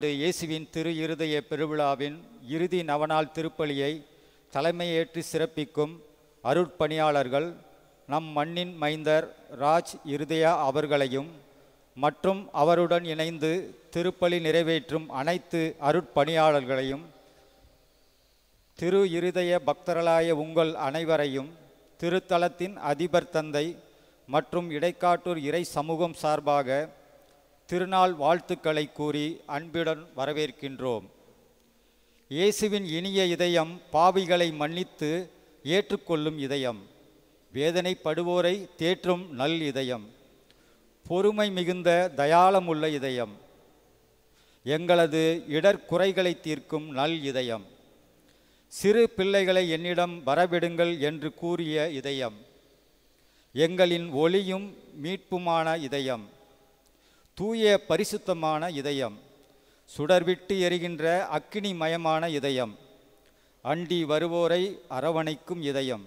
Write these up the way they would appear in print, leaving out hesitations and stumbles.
இயேசுவின் திரு இருதய பெருவிழாவின் இறுதி நவநாள் திருப்பலியை தலைமையேற்று சிறப்பிக்கும் அருட்பணியாளர்கள் நம் மண்ணின் மைந்தர் ராஜ் இருதயா அவர்களையும் மற்றும் அவருடன் இணைந்து திருப்பலி நிறைவேற்றும் அனைத்து அருட்பணியாளர்களையும் திரு இருதய பக்தர்களாய உங்கள் அனைவரையும் திருத்தலத்தின் அதிபர் தந்தை மற்றும் இடைக்காட்டூர் இறை சமூகம் சார்பாக திருநாள் வாழ்த்துக்களை கூறி அன்புடன் வரவேற்கின்றோம். இயேசுவின் இனிய இதயம் பாவிகளை மன்னித்து ஏற்றுக்கொள்ளும் இதயம், வேதனைப்படுவோரை தேற்றும் நல் இதயம், பொறுமை மிகுந்த தயாளமுள்ள இதயம், எங்களது இடர்குறைகளை தீர்க்கும் நல் இதயம், சிறு பிள்ளைகளை என்னிடம் வரவிடுங்கள் என்று கூறிய இதயம், எங்களின் ஒளியும் மீட்புமான இதயம், தூய பரிசுத்தமான இதயம், சுடர்விட்டு எரிகின்ற அக்கினிமயமான இதயம், அண்டி வருவோரை அரவணைக்கும் இதயம்,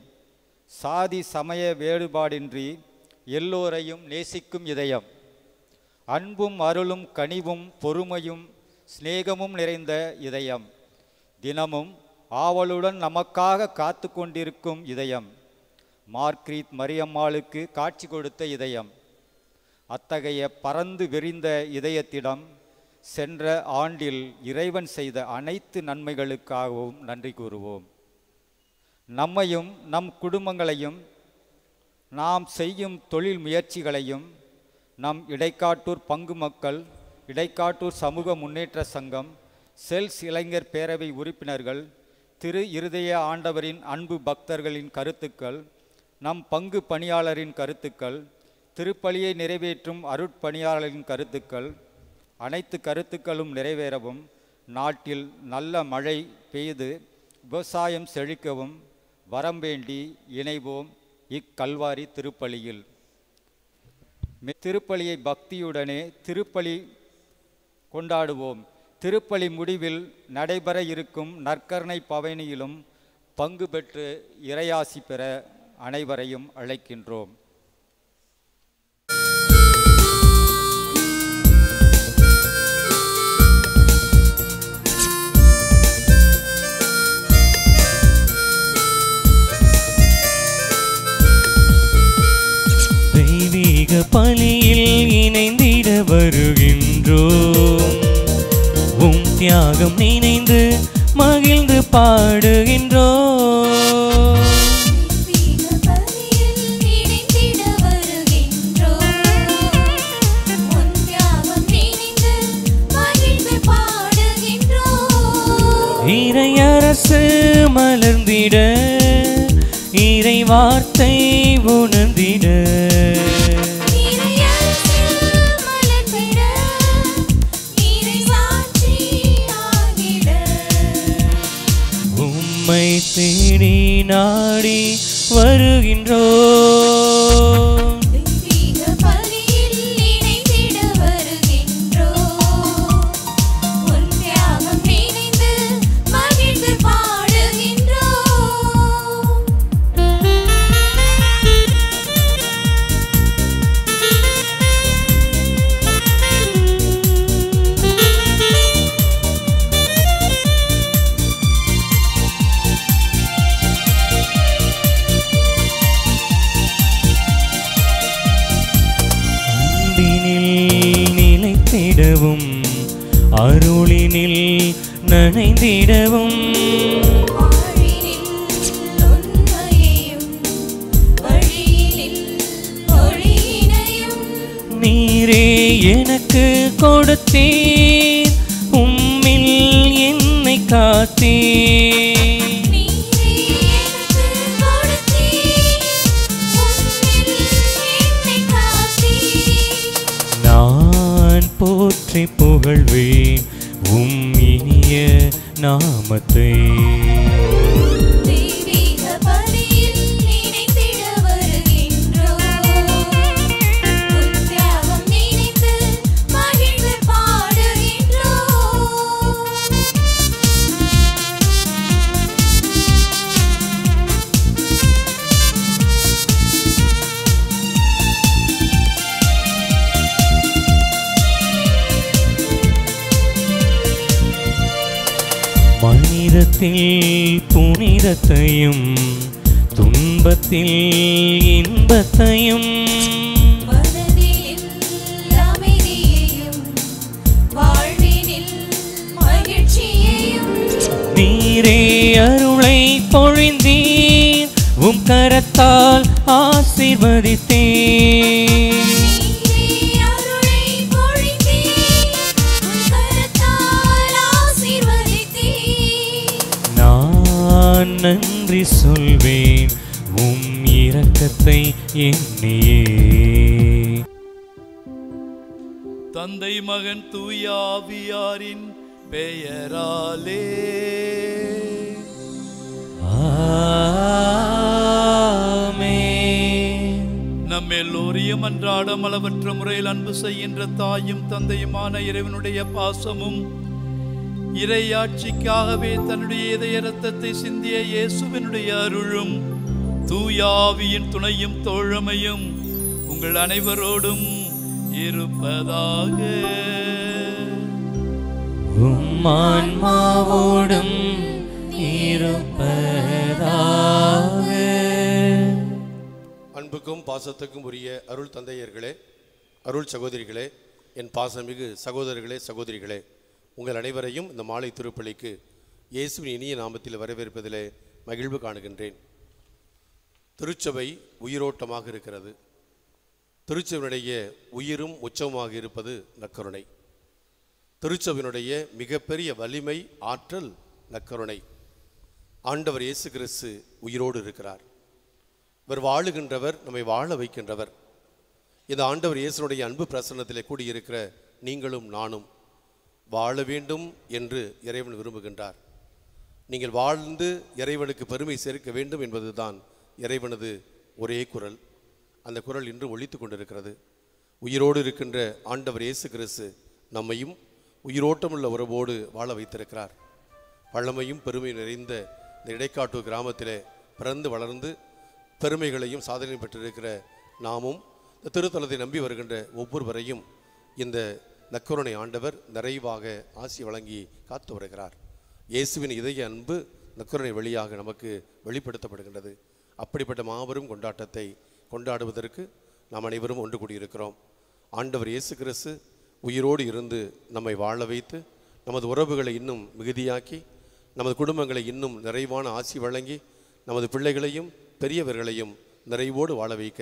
சாதி சமய வேறுபாடின்றி எல்லோரையும் நேசிக்கும் இதயம், அன்பும் அருளும் கனிவும் பொறுமையும் சிநேகமும் நிறைந்த இதயம், தினமும் ஆவலுடன் நமக்காக காத்து கொண்டிருக்கும் இதயம், மார்க்ரீத் மரியம்மாளுக்கு காட்சி கொடுத்த இதயம், அத்தகைய பறந்து விரிந்த இதயத்திடம் சென்ற ஆண்டில் இறைவன் செய்த அனைத்து நன்மைகளுக்காகவும் நன்றி கூறுவோம். நம்மையும் நம் குடும்பங்களையும் நாம் செய்யும் தொழில் முயற்சிகளையும் நம் இடைக்காட்டூர் பங்கு மக்கள், இடைக்காட்டூர் சமூக முன்னேற்ற சங்கம், செல்ஸ் இளைஞர் பேரவை உறுப்பினர்கள், திரு இருதய ஆண்டவரின் அன்பு பக்தர்களின் கருத்துக்கள், நம் பங்கு பணியாளரின் கருத்துக்கள், திருப்பலியை நிறைவேற்றும் அருட்பணியாளரின் கருத்துக்கள், அனைத்து கருத்துக்களும் நிறைவேறவும் நாட்டில் நல்ல மழை பெய்து விவசாயம் செழிக்கவும் வரம் வேண்டி இணைவோம் இக்கல்வாரி திருப்பலியில். திருப்பலியை பக்தியுடனே திருப்பலி கொண்டாடுவோம். திருப்பலி முடிவில் நடைபெற இருக்கும் நற்கருணை பவனியிலும் பங்கு பெற்று இறையாசி பெற அனைவரையும் அழைக்கின்றோம். தெய்வீக பலியில் இணைந்திட வருகின்றோம். உம் தியாகம் நினைந்து மகிழ்ந்து பாடுகின்றோம். இறையரசு மலர்ந்திட, இறை வார்த்தை உணர்ந்திட, உம்மை தேடி நாடி வருகின்றோம். நிலைத்திடவும் அருளினில் நனைந்திடவும் நீரே எனக்கு கொடுத்தீர், உம்மில் என்னை காத்தீர். போற்றி புகழ்வேன் உம் இனிய நாமத்தை. மனிதத்தில் புனிதத்தையும் துன்பத்தில் இன்பத்தையும் மனதில் அமைதியையும் வாழ்வினில் மகிழ்ச்சியையும் நீரே அருளை பொழிந்தீர் உம் கரத்தால் ஆசீர்வதித்தீர் நான் நன்றி சொல்வேன் உம் இரக்கத்தை எண்ணியே. தந்தை மகன் தூய ஆவியாரின் பெயராலே ஆமென். நம்ம எல்லோரையும் அன்றாடம் அளவற்ற முறையில் அன்பு செய்கின்ற தாயும் தந்தையுமான இறைவனுடைய பாசமும் இறையாட்சிக்காகவே தன்னுடைய இதய இரத்தத்தை சிந்திய இயேசுவினுடைய அருளும் தூயாவியின் துணையும் தோழமையும் உங்கள் அனைவரோடும் இருப்பதாக. உம் ஆன்மாவோடும் இருப்பதாக. அன்புக்கும் பாசத்துக்கும் உரிய அருள் தந்தையர்களே, அருள் சகோதரிகளே, என் பாசமிகு சகோதரர்களே சகோதரிகளே, உங்கள் அனைவரையும் இந்த மாலை திருப்பலிக்கு இயேசுவின் இனிய நாமத்தில் வரவேற்பதிலே மகிழ்வு காணுகின்றேன். திருச்சபை உயிரோட்டமாக இருக்கிறது. திருச்சபையினுடைய உயிரும் உச்சமாக இருப்பது நற்கருணை. திருச்சபையினுடைய மிகப்பெரிய வலிமை, ஆற்றல் நற்கருணை. ஆண்டவர் இயேசு கிறிஸ்து உயிரோடு இருக்கிறார். இவர் வாழுகின்றவர், நம்மை வாழ வைக்கின்றவர். இந்த ஆண்டவர் இயேசுனுடைய அன்பு பிரசன்னத்திலே கூடியிருக்கிற நீங்களும் நானும் வாழ வேண்டும் என்று இறைவன் விரும்புகின்றார். நீங்கள் வாழ்ந்து இறைவனுக்கு பெருமை சேர்க்க வேண்டும் என்பதுதான் இறைவனது ஒரே குரல். அந்த குரல் இன்று ஒலித்து கொண்டிருக்கிறது. உயிரோடு இருக்கின்ற ஆண்டவர் இயேசு கிறிஸ்து நம்மையும் உயிரோட்டமுள்ள உறவோடு வாழ வைத்திருக்கிறார். பழமையும் பெருமை நிறைந்த இந்த இடைக்காட்டு கிராமத்திலே பிறந்து வளர்ந்து பெருமைகளையும் சாதனையும் பெற்றிருக்கிற நாமும் இந்த திருத்தலத்தை நம்பி வருகின்ற ஒவ்வொருவரையும் இந்த நற்கருணை ஆண்டவர் நிறைவாக ஆசி வழங்கி காத்து வருகிறார். இயேசுவின் இதய அன்பு நற்கருணை வழியாக நமக்கு வெளிப்படுத்தப்படுகின்றது. அப்படிப்பட்ட மாபெரும் கொண்டாட்டத்தை கொண்டாடுவதற்கு நாம் அனைவரும் ஒன்று கூடியிருக்கிறோம். ஆண்டவர் இயேசு கிறிஸ்து உயிரோடு இருந்து நம்மை வாழ வைத்து நமது உறவுகளை இன்னும் மிகுதியாக்கி நமது குடும்பங்களை இன்னும் நிறைவான ஆசி வழங்கி நமது பிள்ளைகளையும் பெரியவர்களையும் நிறைவோடு வாழ வைக்க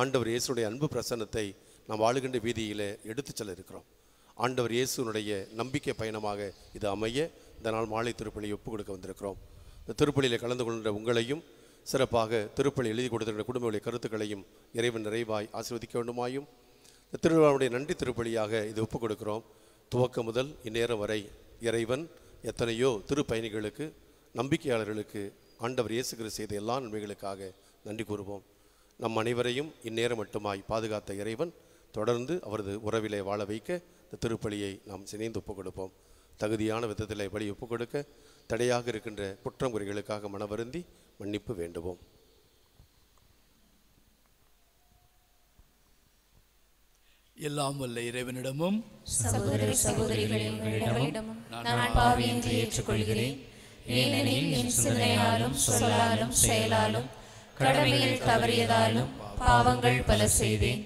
ஆண்டவர் இயேசுடைய அன்பு பிரசன்னத்தை நாம் வாழுகின்ற வீதியில் எடுத்து செல்ல இருக்கிறோம். ஆண்டவர் இயேசுனுடைய நம்பிக்கை பயணமாக இது அமைய இந்த நாள் மாலை திருப்பலியை ஒப்புக் கொடுக்க வந்திருக்கிறோம். இந்த திருப்பலியில் கலந்து கொள்கின்ற உங்களையும் சிறப்பாக திருப்பலி எழுதி கொடுத்திருக்கிற குடும்பங்களுடைய கருத்துக்களையும் இறைவன் நிறைவாய் ஆசீர்வதிக்க வேண்டுமாயும் இந்த திருவிழாவுடைய நன்றி திருப்பலியாக இது ஒப்புக் கொடுக்கிறோம். துவக்கம் முதல் இந்நேரம் வரை இறைவன் எத்தனையோ திருப்பயணிகளுக்கு, நம்பிக்கையாளர்களுக்கு ஆண்டவர் இயேசு கிறிஸ்து செய்த எல்லா நன்மைகளுக்காக நன்றி கூறுவோம். நம் அனைவரையும் இந்நேரம் மட்டுமாய் பாதுகாத்த இறைவன் தொடர்ந்து அவரது உறவிலே வாழ வைக்க இந்த திருப்பலியை நாம் சினைந்து ஒப்புக் கொடுப்போம். தகுதியான விதத்திலே பலி ஒப்புக் கொடுக்க தடையாக இருக்கின்ற குற்றம் குறைகளுக்காக மனவருந்தி மன்னிப்பு வேண்டுவோம். எல்லாம் வல்ல இறைவனிடமும் சகோதர சகோதரிகளிடமும் நான் பாவி என்று ஏற்றுக்கொள்கிறேன். ஏனெனில் என் சிந்தனையாலும் சொல்லாலும் செயலாலும் கடமையில் தவறியதாலும் பாவங்கள் பல செய்தேன்.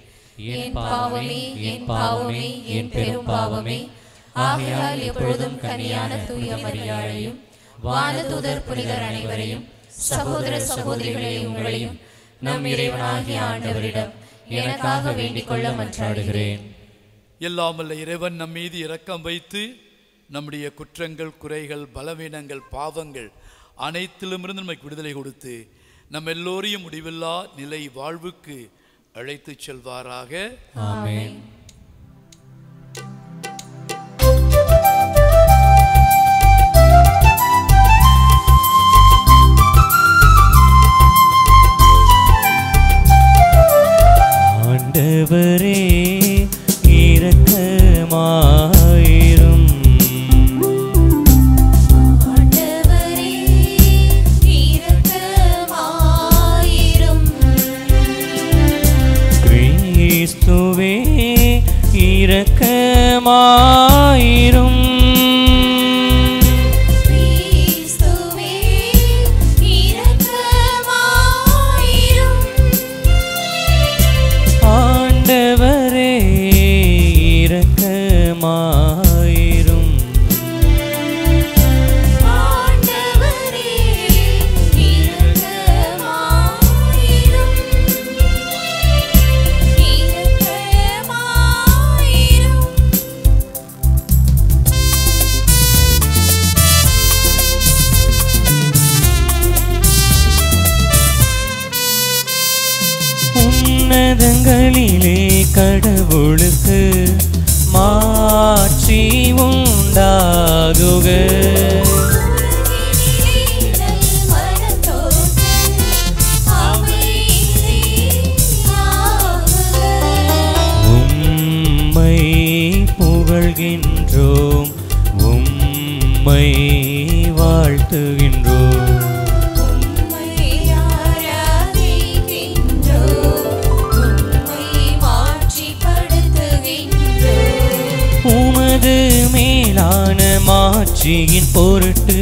என் பாவமே, என் பாவமே, என் பெரும் பாவமே. ஆகையால் எப்பொழுதும் கனியான தூய மரியாதையும் வானதூதர் புனிதர் அனைவரையும் சகோதர சகோதரிகளையும் உங்களையும் நம் இறைவனாகிய ஆண்டவரிடம் எனக்காக வேண்டிக் கொள்ள மன்றாடுகிறேன். எல்லாம் வல்ல இறைவன் நம் மீது இரக்கம் வைத்து நம்முடைய குற்றங்கள், குறைகள், பலவீனங்கள், பாவங்கள் அனைத்திலுமிருந்து நமக்கு விடுதலை கொடுத்து நம் எல்லோரையும் முடிவில்லா நிலை வாழ்வுக்கு அழைத்து செல்வாராக. ஆமென். ஆண்டவரே இரக்கமாயிரும். ஆண்டவரே இரக்கமாயிரும். கிறிஸ்துவே மார்க்கங்களிலே கடவுளுக்கு மாற்றி உண்டாகுக. உம்மை புகழ்கின்றோம், உம்மை வாழ்த்துகின்றோம். உமது மேலான மாட்சியின் பொருட்டு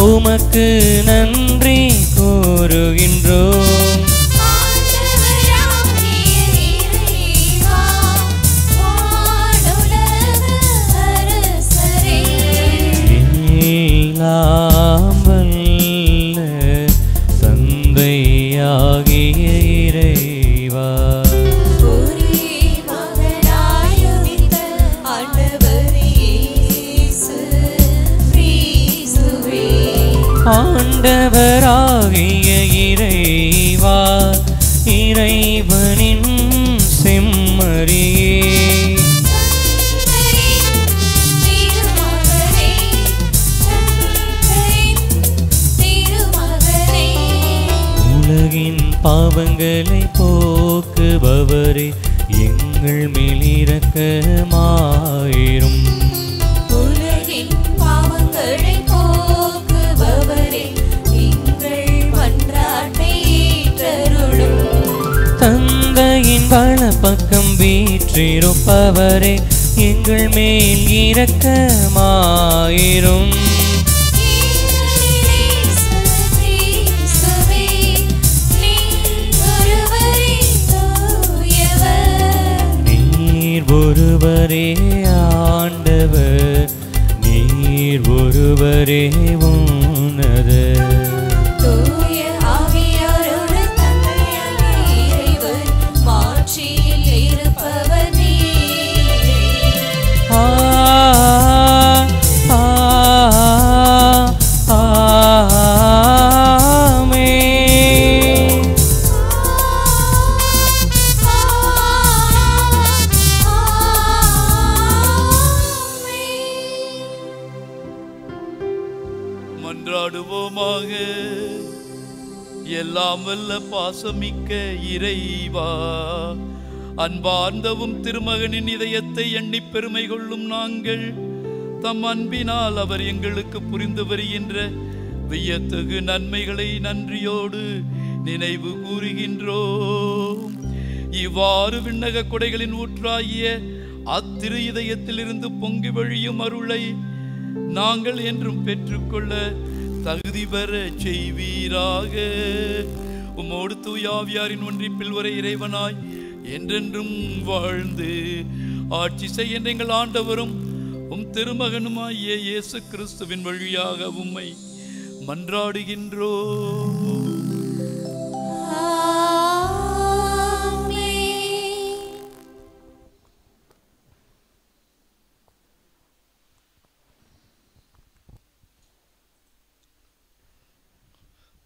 உமக்கு நன்றி கூறுகின்றோம். எல்லாம் வல்ல தந்தையாகிய இறைவா, ஆண்டவராகிய இறைவா, இறைவனின் செம்மறியே, உலகின் பாவங்களை போக்குபவரே, எங்கள் மேல் இரக்கமாயிரும். தந்தையின் வலப்பக்கம் வீற்றிருப்பவரே, எங்கள் மேல் இரக்கமாயிரும். நீர் ஒருவரே ஆண்டவர், நீர் ஒருவரே உன்னதர். மன்றாடுவோமாக. எல்லாம் வல்ல பாசமிக்க இறைவா, அன்பார்ந்தவும் திருமகனின் இதயத்தை எண்ணி பெருமை கொள்ளும் நாங்கள் தம் அன்பினால் அவர் எங்களுக்கு புரிந்து வருகின்ற வியத்தகு நன்மைகளை நன்றியோடு நினைவு கூறுகின்றோம். இவ்வாறு விண்ணக கொடைகளின் ஊற்றாகிய அத்திரு இதயத்திலிருந்து பொங்கி வழியும் அருளை நாங்கள் என்றும் பெற்றுக்கொள்ள தகுதி பெற செய்வீராக. உம்மோடு தூயாவியாரின் ஒன்றிப்பில் வரை இறைவனாய் என்றென்றும் வாழ்ந்து ஆட்சி செய்ய எங்கள் ஆண்டவரும் உம் திருமகனுமாகிய இயேசு கிறிஸ்துவின் வழியாக உம்மை மன்றாடுகின்றோம்.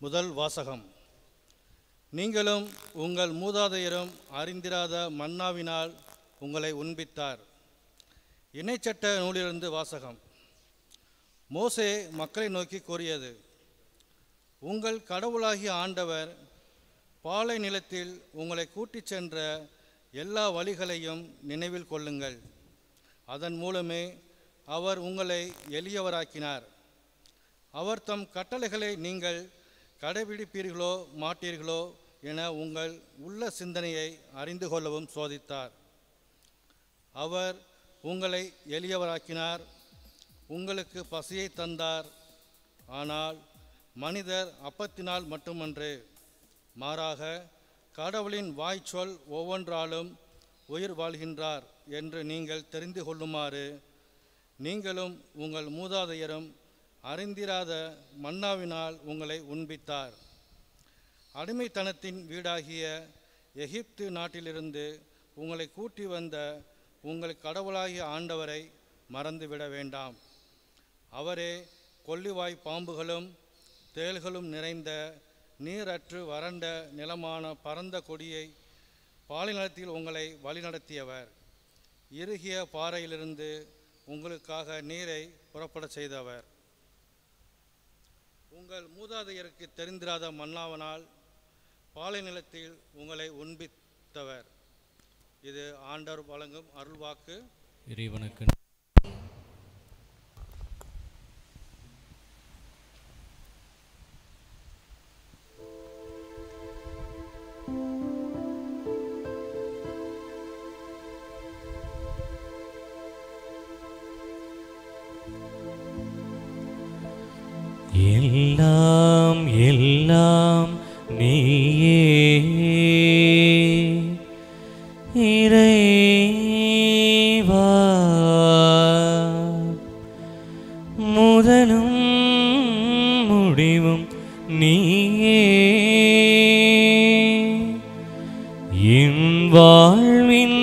முதல் வாசகம். நீங்களும் உங்கள் மூதாதையரும் அறிந்திராத மன்னாவினால் உங்களை உண்பித்தார். இணைச்சட்ட நூலிலிருந்து வாசகம். மோசே மக்களை நோக்கி கூறியது: உங்கள் கடவுளாகிய ஆண்டவர் பாலை நிலத்தில் உங்களை கூட்டிச் சென்ற எல்லா வழிகளையும் நினைவில் கொள்ளுங்கள். அதன் மூலமே அவர் உங்களை எளியவராக்கினார். அவர் தம் கட்டளைகளை நீங்கள் கடைபிடிப்பீர்களோ மாட்டீர்களோ என உங்கள் உள்ள சிந்தனையை அறிந்து கொள்ளவும் சோதித்தார். அவர் உங்களை எளியவராக்கினார், உங்களுக்கு பசியை தந்தார். ஆனால் மனிதர் அப்பத்தினால் மட்டுமன்று, மாறாக கடவுளின் வாய்ச்சொல் ஒவ்வொன்றாலும் உயிர் வாழ்கின்றார் என்று நீங்கள் தெரிந்து கொள்ளுமாறு நீங்களும் உங்கள் மூதாதையரும் அறிந்திராத மன்னாவினால் உங்களை உண்பித்தார். அடிமைத்தனத்தின் வீடாகிய எகிப்து நாட்டிலிருந்து உங்களை கூட்டி வந்த உங்கள் கடவுளாகிய ஆண்டவரை மறந்துவிட வேண்டாம். அவரே கொள்ளிவாய் பாம்புகளும் தேள்களும் நிறைந்த நீரற்று வறண்ட நிலமான பரந்த கொடியை பாலைநிலத்தில் உங்களை வழிநடத்தியவர். இறுகிய பாறையிலிருந்து உங்களுக்காக நீரை புறப்படச் செய்தவர். உங்கள் மூதாதையருக்கு தெரிந்திராத மன்னாவனால் பாலைநிலத்தில் உங்களை உண்பித்தவர். இது ஆண்டவர் வழங்கும் அருள்வாக்கு. இறைவனுக்கு எல்லாம் எல்லாம் நீயே இறைவா, முதலும் முடிவும் நீயே, என் வாழ்வின்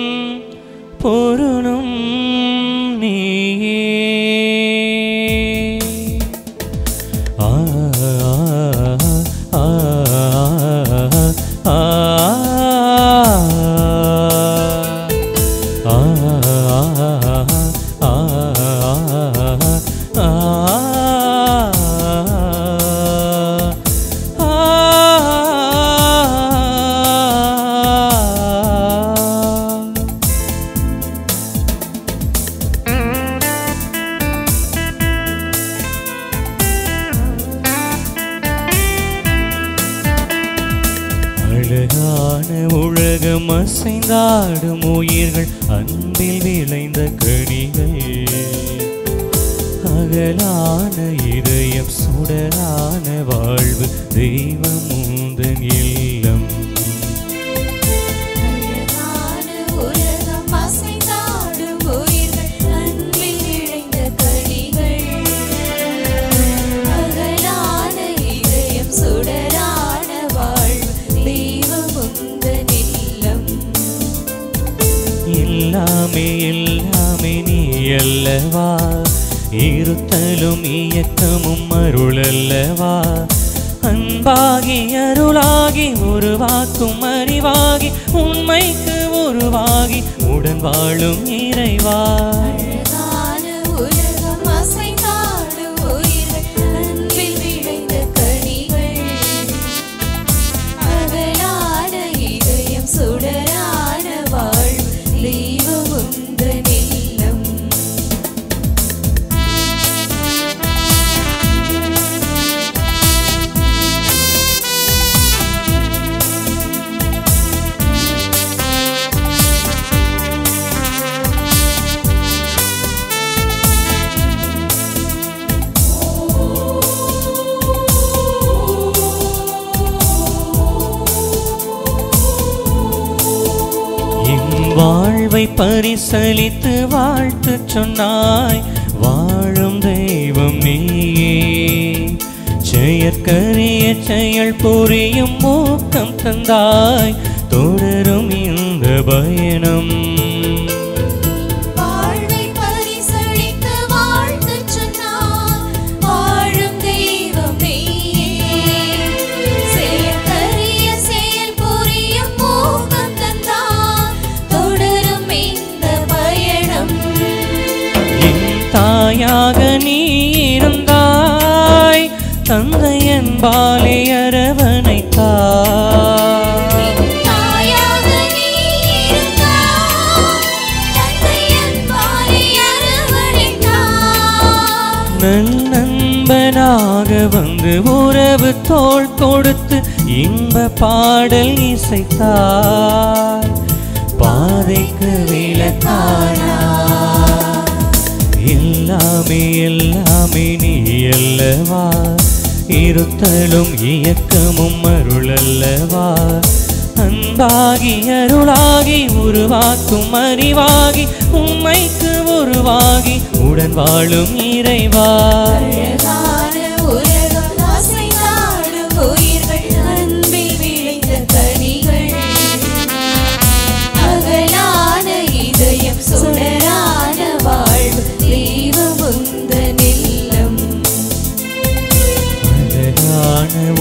பொருளும் நீயே. உலகம் அசைந்தாடும் உயிர்கள், அன்பில் விளைந்த கனிகள், அகலான இதயம் சுடரான வாழ்வு, தெய்வம் உந்தன் இல்லம். எல்லாமே எல்லாமே நீ அல்லவா, இருத்தலும் இயக்கமும் அருளல்லவா, அன்பாகி அருளாகி உருவாக்கும் அறிவாகி, உண்மைக்கு உருவாகி உடன் வாழும் இறைவா. வாழ்வை பரிசளித்து வாழ்த்து சொன்னாய், வாழும் தெய்வம் நீயே, செயற்கரிய செயல் புரியும் ஊக்கம் தந்தாய், தொடரும் இந்த பயணம். தாயாக நீ இருந்தாய், தந்தை என்பாலே அரவணைத்தாய். நண்பனாக வந்து உறவு தோள் கொடுத்து இன்ப பாடல் இசைத்தாய், பாதைக்கு விளக்கானாய். எல்லாமே எல்லாமே நீ அல்லவா, இருத்தலும் இயக்கமும் அருளல்லவா, அன்பாகி அருளாகி உருவாக்கும் அறிவாகி, உண்மைக்கு உருவாகி உடன் வாழும் இறைவா.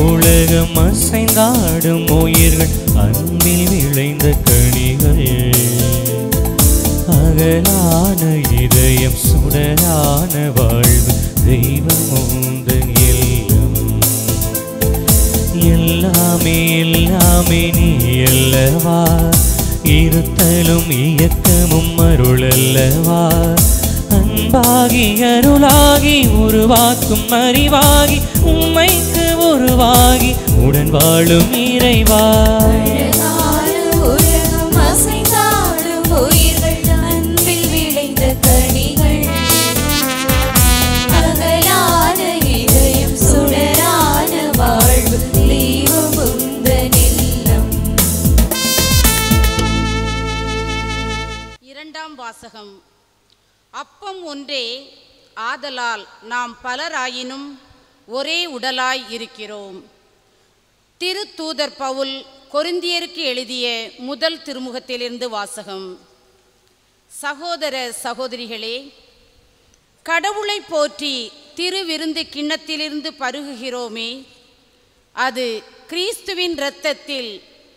உலகம் அசைந்தாடும் உயிர்கள், அன்பில் விளைந்த கனி மேலான வாழ்வு தெய்வம் உந்தன் எல்லாம். எல்லாமே எல்லாமே நீ அல்லவா, இருத்தலும் இயக்கமும் அருள் அல்லவா. அன்பாகி அருளாகி உருவாக்கும் அறிவாகி உம்மைக்கு உருவாகி உடன் வாழும் இறைவா. அழகான உலகம் அசைந்தாடும் உயிர்கள், அன்பில் விளைந்த கனிகள். அகலான இதயம் சுடரான வாழ்வு தெய்வம் உந்தன் இல்லம். இரண்டாம் வாசகம். அப்பம் ஒன்றே, ஆதலால் நாம் பலராயினும் ஒரே உடலாய் இருக்கிறோம். திருத்தூதர் பவுல் கொரிந்தியருக்கு எழுதிய முதல் திருமுகத்திலிருந்து வாசகம். சகோதர சகோதரிகளே, கடவுளை போற்றி திருவிருந்து கிண்ணத்திலிருந்து பருகுகிறோமே, அது கிறிஸ்துவின் இரத்தத்தில்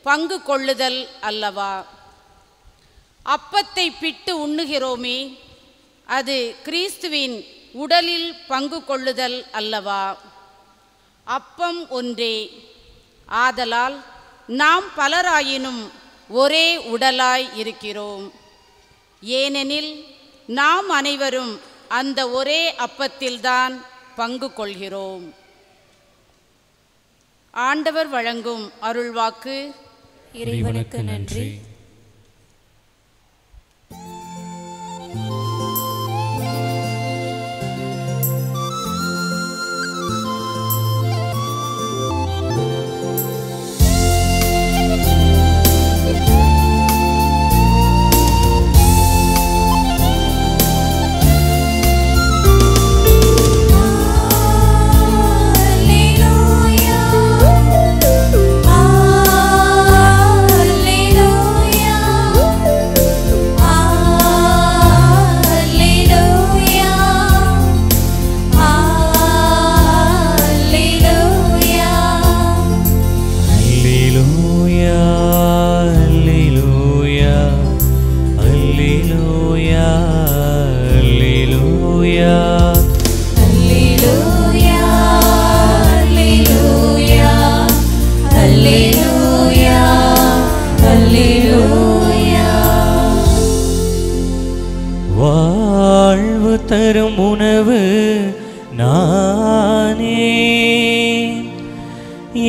பங்கு கொள்ளுதல் அல்லவா. அப்பத்தை பிட்டு உண்ணுகிறோமே, அது கிறிஸ்துவின் உடலில் பங்கு கொள்ளுதல் அல்லவா. அப்பம் ஒன்றே, ஆதலால் நாம் பலராயினும் ஒரே உடலாய் இருக்கிறோம். ஏனெனில் நாம் அனைவரும் அந்த ஒரே அப்பத்தில்தான் பங்கு கொள்கிறோம். ஆண்டவர் வழங்கும் அருள்வாக்கு. இறைவனுக்கு நன்றி. வாழ்வு தரும் உணவு நானே,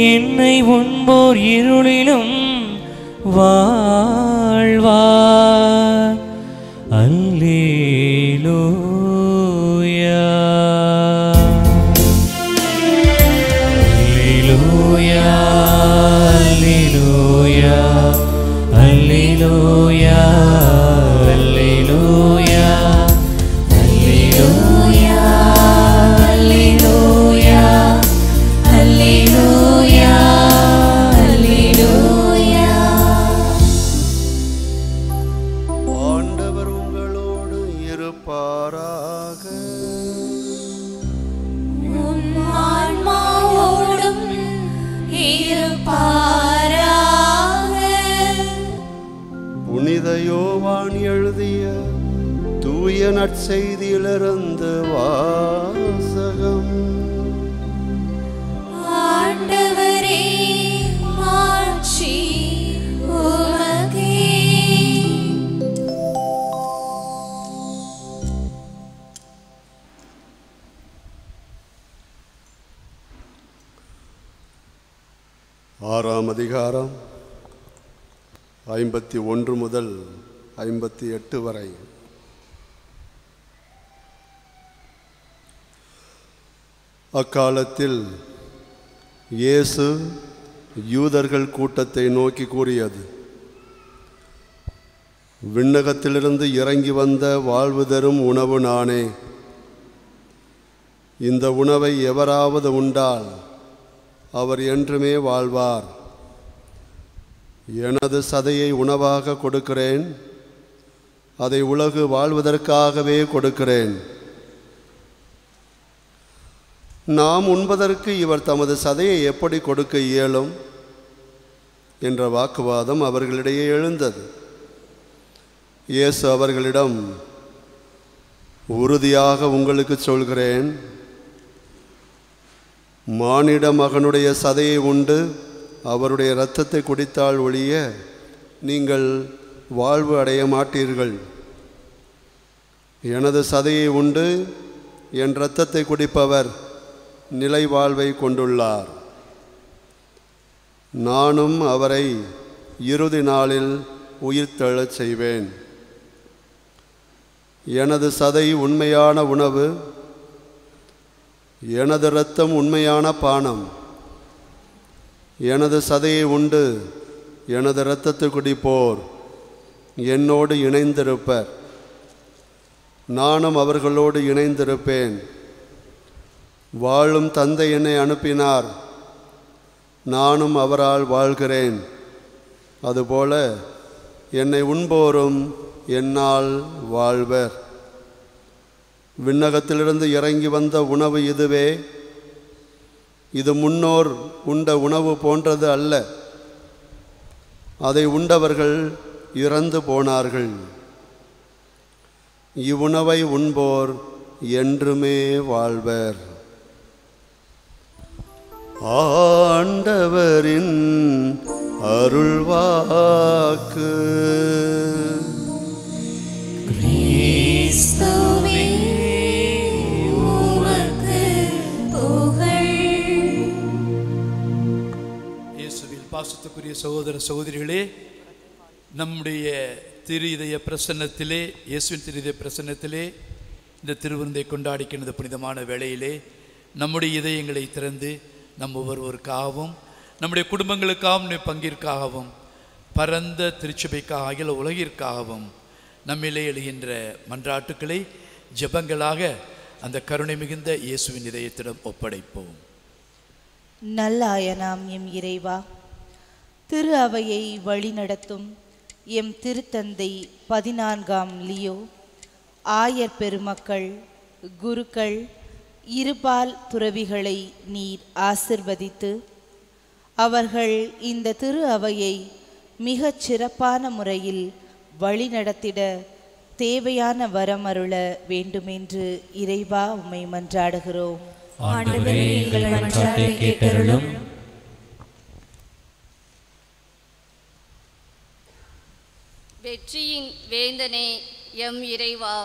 என்னை உண்போர் இருளிலும் வாழ்வார். அல்லேலூயா அல்லேலூயா அல்லேலூயா அல்லேலூயா அல்லேலூயா அல்லேலூயா அல்லேலூயா அல்லேலூயா. ஆண்டவர் உங்களோடு இருப்பாராக. உம் ஆன்மாவோடும் இருப்பாராக. புனித யோவான் எழுதிய தூய நற்செய்தியிலிருந்து வாசகம். ஆண்டவரே, மாட்சி உமக்கே. ஆறாம் அதிகாரம் 51 முதல் 58 வரை. அக்காலத்தில் இயேசு யூதர்கள் கூட்டத்தை நோக்கி கூறியது: விண்ணகத்திலிருந்து இறங்கி வந்த வாழ்வு தரும் உணவு நானே. இந்த உணவை எவராவது உண்டால் அவர் என்றுமே வாழ்வார். எனது சதையை உணவாக கொடுக்கிறேன், அதை உலகு வாழ்வதற்காகவே கொடுக்கிறேன். நாம் உண்பதற்கு இவர் தமது சதையை எப்படி கொடுக்க இயலும் என்ற வாக்குவாதம் அவர்களிடையே எழுந்தது. இயேசு அவர்களிடம், உறுதியாக உங்களுக்கு சொல்கிறேன், மானிட மகனுடைய சதையை உண்டு அவருடைய இரத்தத்தை குடித்தால் ஒழிய நீங்கள் வாழ்வு அடைய மாட்டீர்கள். எனது சதையை உண்டு என் இரத்தத்தை குடிப்பவர் நிலை வாழ்வை கொண்டுள்ளார். நானும் அவரை இறுதி நாளில் உயிர்த்தெழச் செய்வேன். எனது சதை உண்மையான உணவு, எனது இரத்தம் உண்மையான பானம். எனது சதையை உண்டு எனது இரத்தத்தை குடிப்போர் என்னோடு இணைந்திருப்பர், நானும் அவர்களோடு இணைந்திருப்பேன். வாழும் தந்தை என்னை அனுப்பினார், நானும் அவரால் வாழ்கிறேன். அதுபோல என்னை உண்போரும் என்னால் வாழ்வர். விண்ணகத்திலிருந்து இறங்கி வந்த உணவு இதுவே. இது முன்னோர் உண்ட உணவு போன்றது அல்ல. அதை உண்டவர்கள் இறந்து போனார்கள். இவ்வுணவை உண்போர் என்றுமே வாழ்வர். ஆண்டவரின் அருள்வாக்கு. கிறிஸ்துவே உமக்கு புகழ். இயேசுவில் பாசத்துக்குரிய சகோதர சகோதரிகளே, நம்முடைய திரு இதய பிரசன்னத்திலே, இயேசுவின் திரு இதய பிரசன்னத்திலே இந்த திருவிருந்தை கொண்டாடிக்கின்ற புனிதமான வேளையிலே நம்முடைய இதயங்களை திறந்து நம் ஒவ்வொருவருக்காகவும் நம்முடைய குடும்பங்களுக்காகவும் பங்கிற்காகவும் பரந்த திருச்சபைக்காக அகில உலகிற்காகவும் நம்மிலே எழுகின்ற மன்றாட்டுக்களை ஜெபங்களாக அந்த கருணை மிகுந்த இயேசுவின் இதயத்திடம் ஒப்படைப்போம். நல்லாயனாம் எம் இறைவா, திரு அவையை வழிநடத்தும் எம் திருத்தந்தை 14ஆம் லியோ, ஆயர் பெருமக்கள், குருக்கள், இருபால் துறவிகளை நீர் ஆசிர்வதித்து அவர்கள் இந்த திரு அவையை மிகச் சிறப்பான முறையில் வழிநடத்திட தேவையான வரமருள வேண்டுமென்று இறைவா உம்மை மன்றாடுகிறோம். ஆண்டவரே, எங்கள் மன்றாட்டை கேட்டருளும். வெற்றியின் வேந்தனே எம் இறைவா,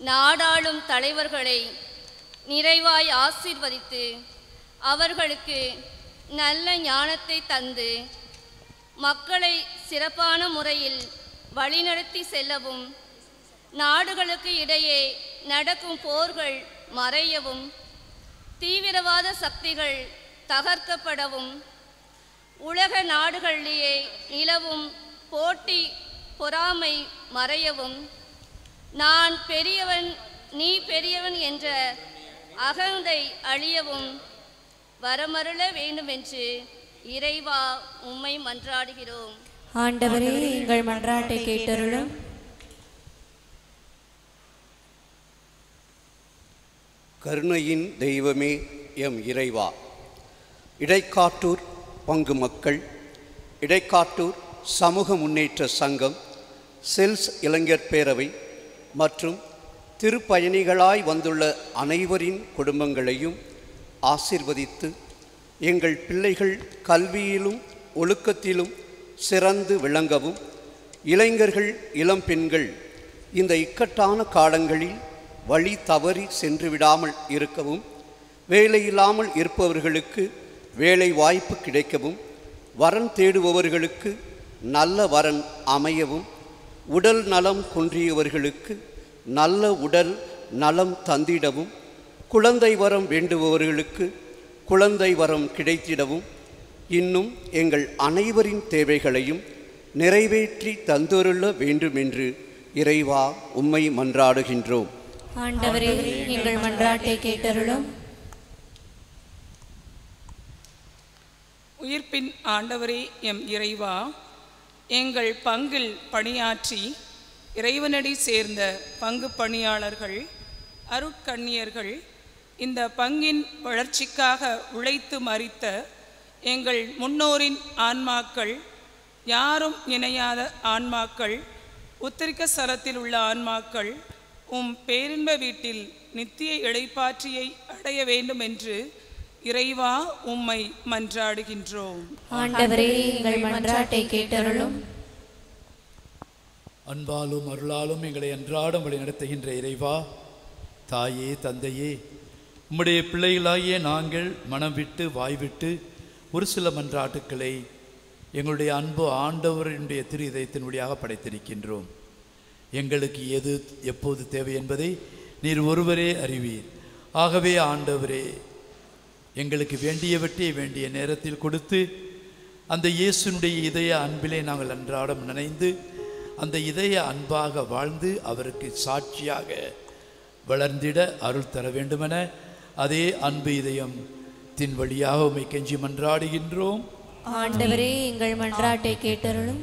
நாடாளும் தலைவர்களை நிறைவாய் ஆசீர்வதித்து அவர்களுக்கு நல்ல ஞானத்தை தந்து மக்களை சிறப்பான முறையில் வழிநடத்தி செல்லவும், நாடுகளுக்கு இடையே நடக்கும் போர்கள் மறையவும், தீவிரவாத சக்திகள் தகர்க்கப்படவும், உலக நாடுகளிலேயே நிலவும் போட்டி பொறாமை மறையவும், நான் பெரியவன் நீ பெரியவன் என்ற அகந்தை அழியவும் வரமருள வேண்டுமென்று இறைவா உம்மை மன்றாடுகிறோம். ஆண்டவரே, எங்கள் மன்றாட்டை கேட்டருளும். கருணையின் தெய்வமே எம் இறைவா, இடைக்காட்டூர் பங்கு மக்கள், இடைக்காட்டூர் சமூக முன்னேற்ற சங்கம், செல்ஸ் இளைஞர் பேரவை மற்றும் திருப்பயணிகளாய் வந்துள்ள அனைவரின் குடும்பங்களையும் ஆசீர்வதித்து எங்கள் பிள்ளைகள் கல்வியிலும் ஒழுக்கத்திலும் சிறந்து விளங்கவும், இளைஞர்கள் இளம்பெண்கள் இந்த இக்கட்டான காலங்களில் வழி தவறி சென்று விடாமல் இருக்கவும், வேலையில்லாமல் இருப்பவர்களுக்கு வேலை வாய்ப்பு கிடைக்கவும், வரன் தேடுபவர்களுக்கு நல்ல வரன் அமையவும், உடல் நலம் குன்றியவர்களுக்கு நல்ல உடல் நலம் தந்திடவும், குழந்தை வரம் வேண்டுபவர்களுக்கு குழந்தை வரம் கிடைத்திடவும், இன்னும் எங்கள் அனைவரின் தேவைகளையும் நிறைவேற்றி தந்தருள வேண்டுமென்று இறைவா உம்மை மன்றாடுகின்றோம். ஆண்டவரே, எங்கள் மன்றாட்டை கேட்டருளும். உயிர்ப்பின் ஆண்டவரே எம் இறைவா, எங்கள் பங்கில் பணியாற்றி இறைவனடி சேர்ந்த பங்கு பணியாளர்கள், அருட்கண்ணியர்கள், இந்த பங்கின் வளர்ச்சிக்காக உழைத்து மரித்த எங்கள் முன்னோரின் ஆன்மாக்கள், யாரும் இணையாத ஆன்மாக்கள், உத்திரிக்க சரத்தில் உள்ள ஆன்மாக்கள், உம் பேரின்ப வீட்டில் நித்திய இளைப்பாற்றியை அடைய வேண்டும் என்று இறைவா உம்மை மன்றாடுகின்றோம். ஆண்டவரே எங்கள் மன்றாட்டை கேட்டருளும். அன்பாலும் அருளாலும் எங்களை அன்றாடம் வழி நடத்துகின்ற இறைவா, தாயே தந்தையே, உம்முடைய பிள்ளைகளாகிய நாங்கள் மனம் விட்டு வாய்விட்டு ஒரு சில மன்றாட்டுக்களை எங்களுடைய அன்பு ஆண்டவரினுடைய திரு இதயத்தின் வழியாக படைத்திருக்கின்றோம். எங்களுக்கு எது எப்போது தேவை என்பதை நீர் ஒருவரே அறிவீர். ஆகவே ஆண்டவரே, எங்களுக்கு வேண்டியவற்றை வேண்டிய நேரத்தில் கொடுத்து அந்த இயேசுனுடைய இதய அன்பிலே நாங்கள் அன்றாடம் நினைந்து அந்த இதய அன்பாக வாழ்ந்து அவருக்கு சாட்சியாக வளர்ந்திட அருள் தர வேண்டுமென அதே அன்பு இதயம் தின் வழியாக உம்மை கெஞ்சி மன்றாடுகின்றோம். ஆண்டவரே எங்கள் மன்றாட்டை கேட்டருளும்.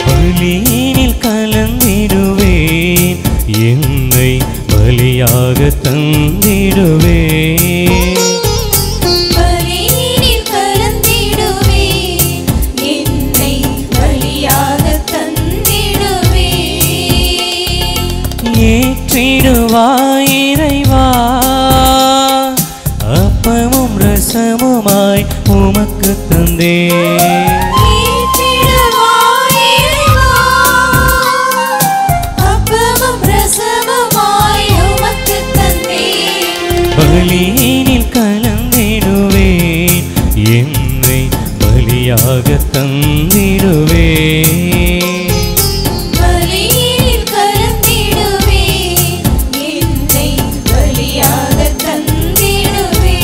பலியினில் கலந்திடுவேன், என்னை பலியாக தந்திடுவேன். பலியினில் கலந்திடுவேன், என்னை பலியாக தந்திடுவேன். ஏற்றிடுவாய் இறைவா, அப்பமும் ரசமுமாய் உமக்கு தந்தேன். பலியினில் கலந்திடுவேன், என்னை பலியாக தந்திடுவேன். பலியினில் கலந்திடுவேன், என்னை பலியாக தந்திடுவேன்.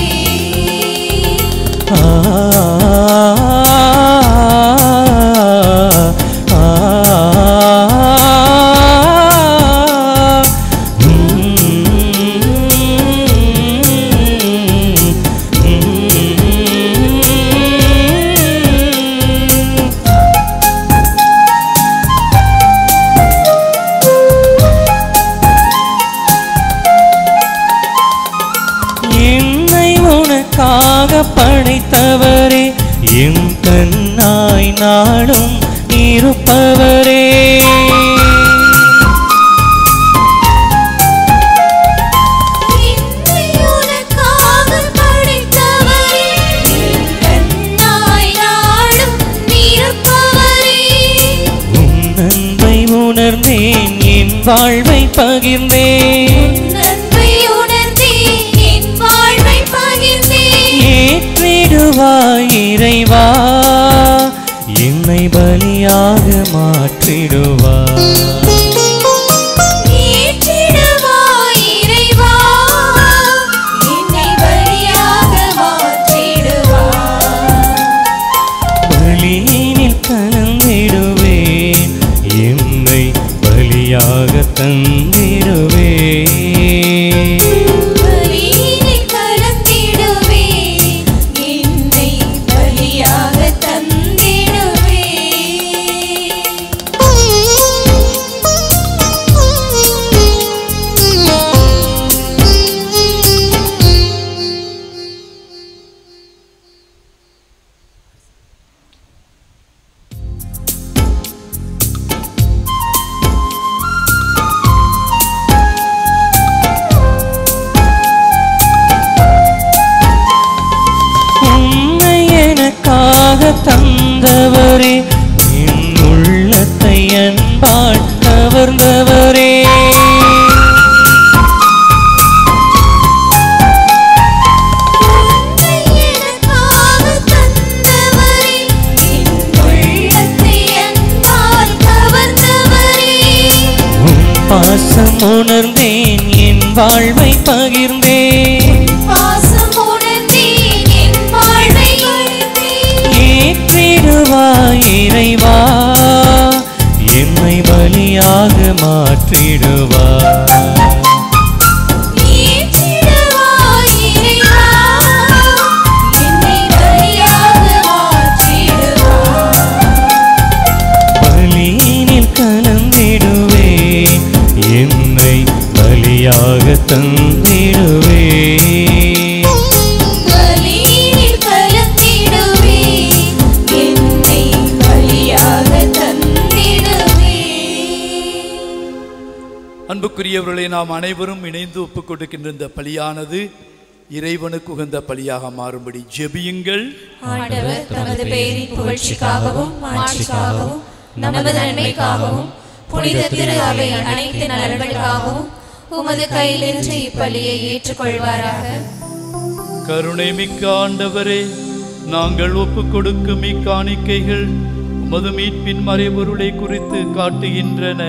படைத்தவரே, என் கண்ணாய் நாடும் இருப்பவரே, உன் அன்பை உணர்ந்தேன், என் வாழ்வை பகிர்ந்தேன். ஏற்றிடுவாய் இறைவா, என்னை பலியாக மாற்றிடுவாய். பலியினில் கலந்திடுவேன், என்னை பலியாக தந்திடுவேன். தந்தவரே, என் உள்ளத்தை அன்பால் கவர்ந்தவரே, உன் பாசம் உணர்ந்தேன், என் வாழ்வை பகிர்ந்தேன். இறைவா என்னை பலியாக மாற்றிடுவார். பலியினில் கலந்திடுவேன் என்னை பலியாக தந்திடுவேன். அன்புக்குரியவர்களை நாம் அனைவரும் இணைந்து ஒப்புக் கொடுக்கின்ற இந்த பலியானது இறைவனுக்கு உகந்த பலியாக மாறும்படி ஜெபியுங்கள். ஆண்டவர் தமது பெயரின் புகழ்ச்சிக்காகவும் மாட்சிக்காகவும் நமது நன்மைக்காகவும் புனித திரு அவை அனைத்து நலன்களுக்காகவும் உமது கையிலிருந்து இப்பலியை ஏற்றுக்கொள்வாராக. கருணை மிக்க ஆண்டவரே, நாங்கள் ஒப்புக் கொடுக்கும் இக்காணிக்கைகள் உமது மீட்பின் மறைபொருளை குறித்து காட்டுகின்றன.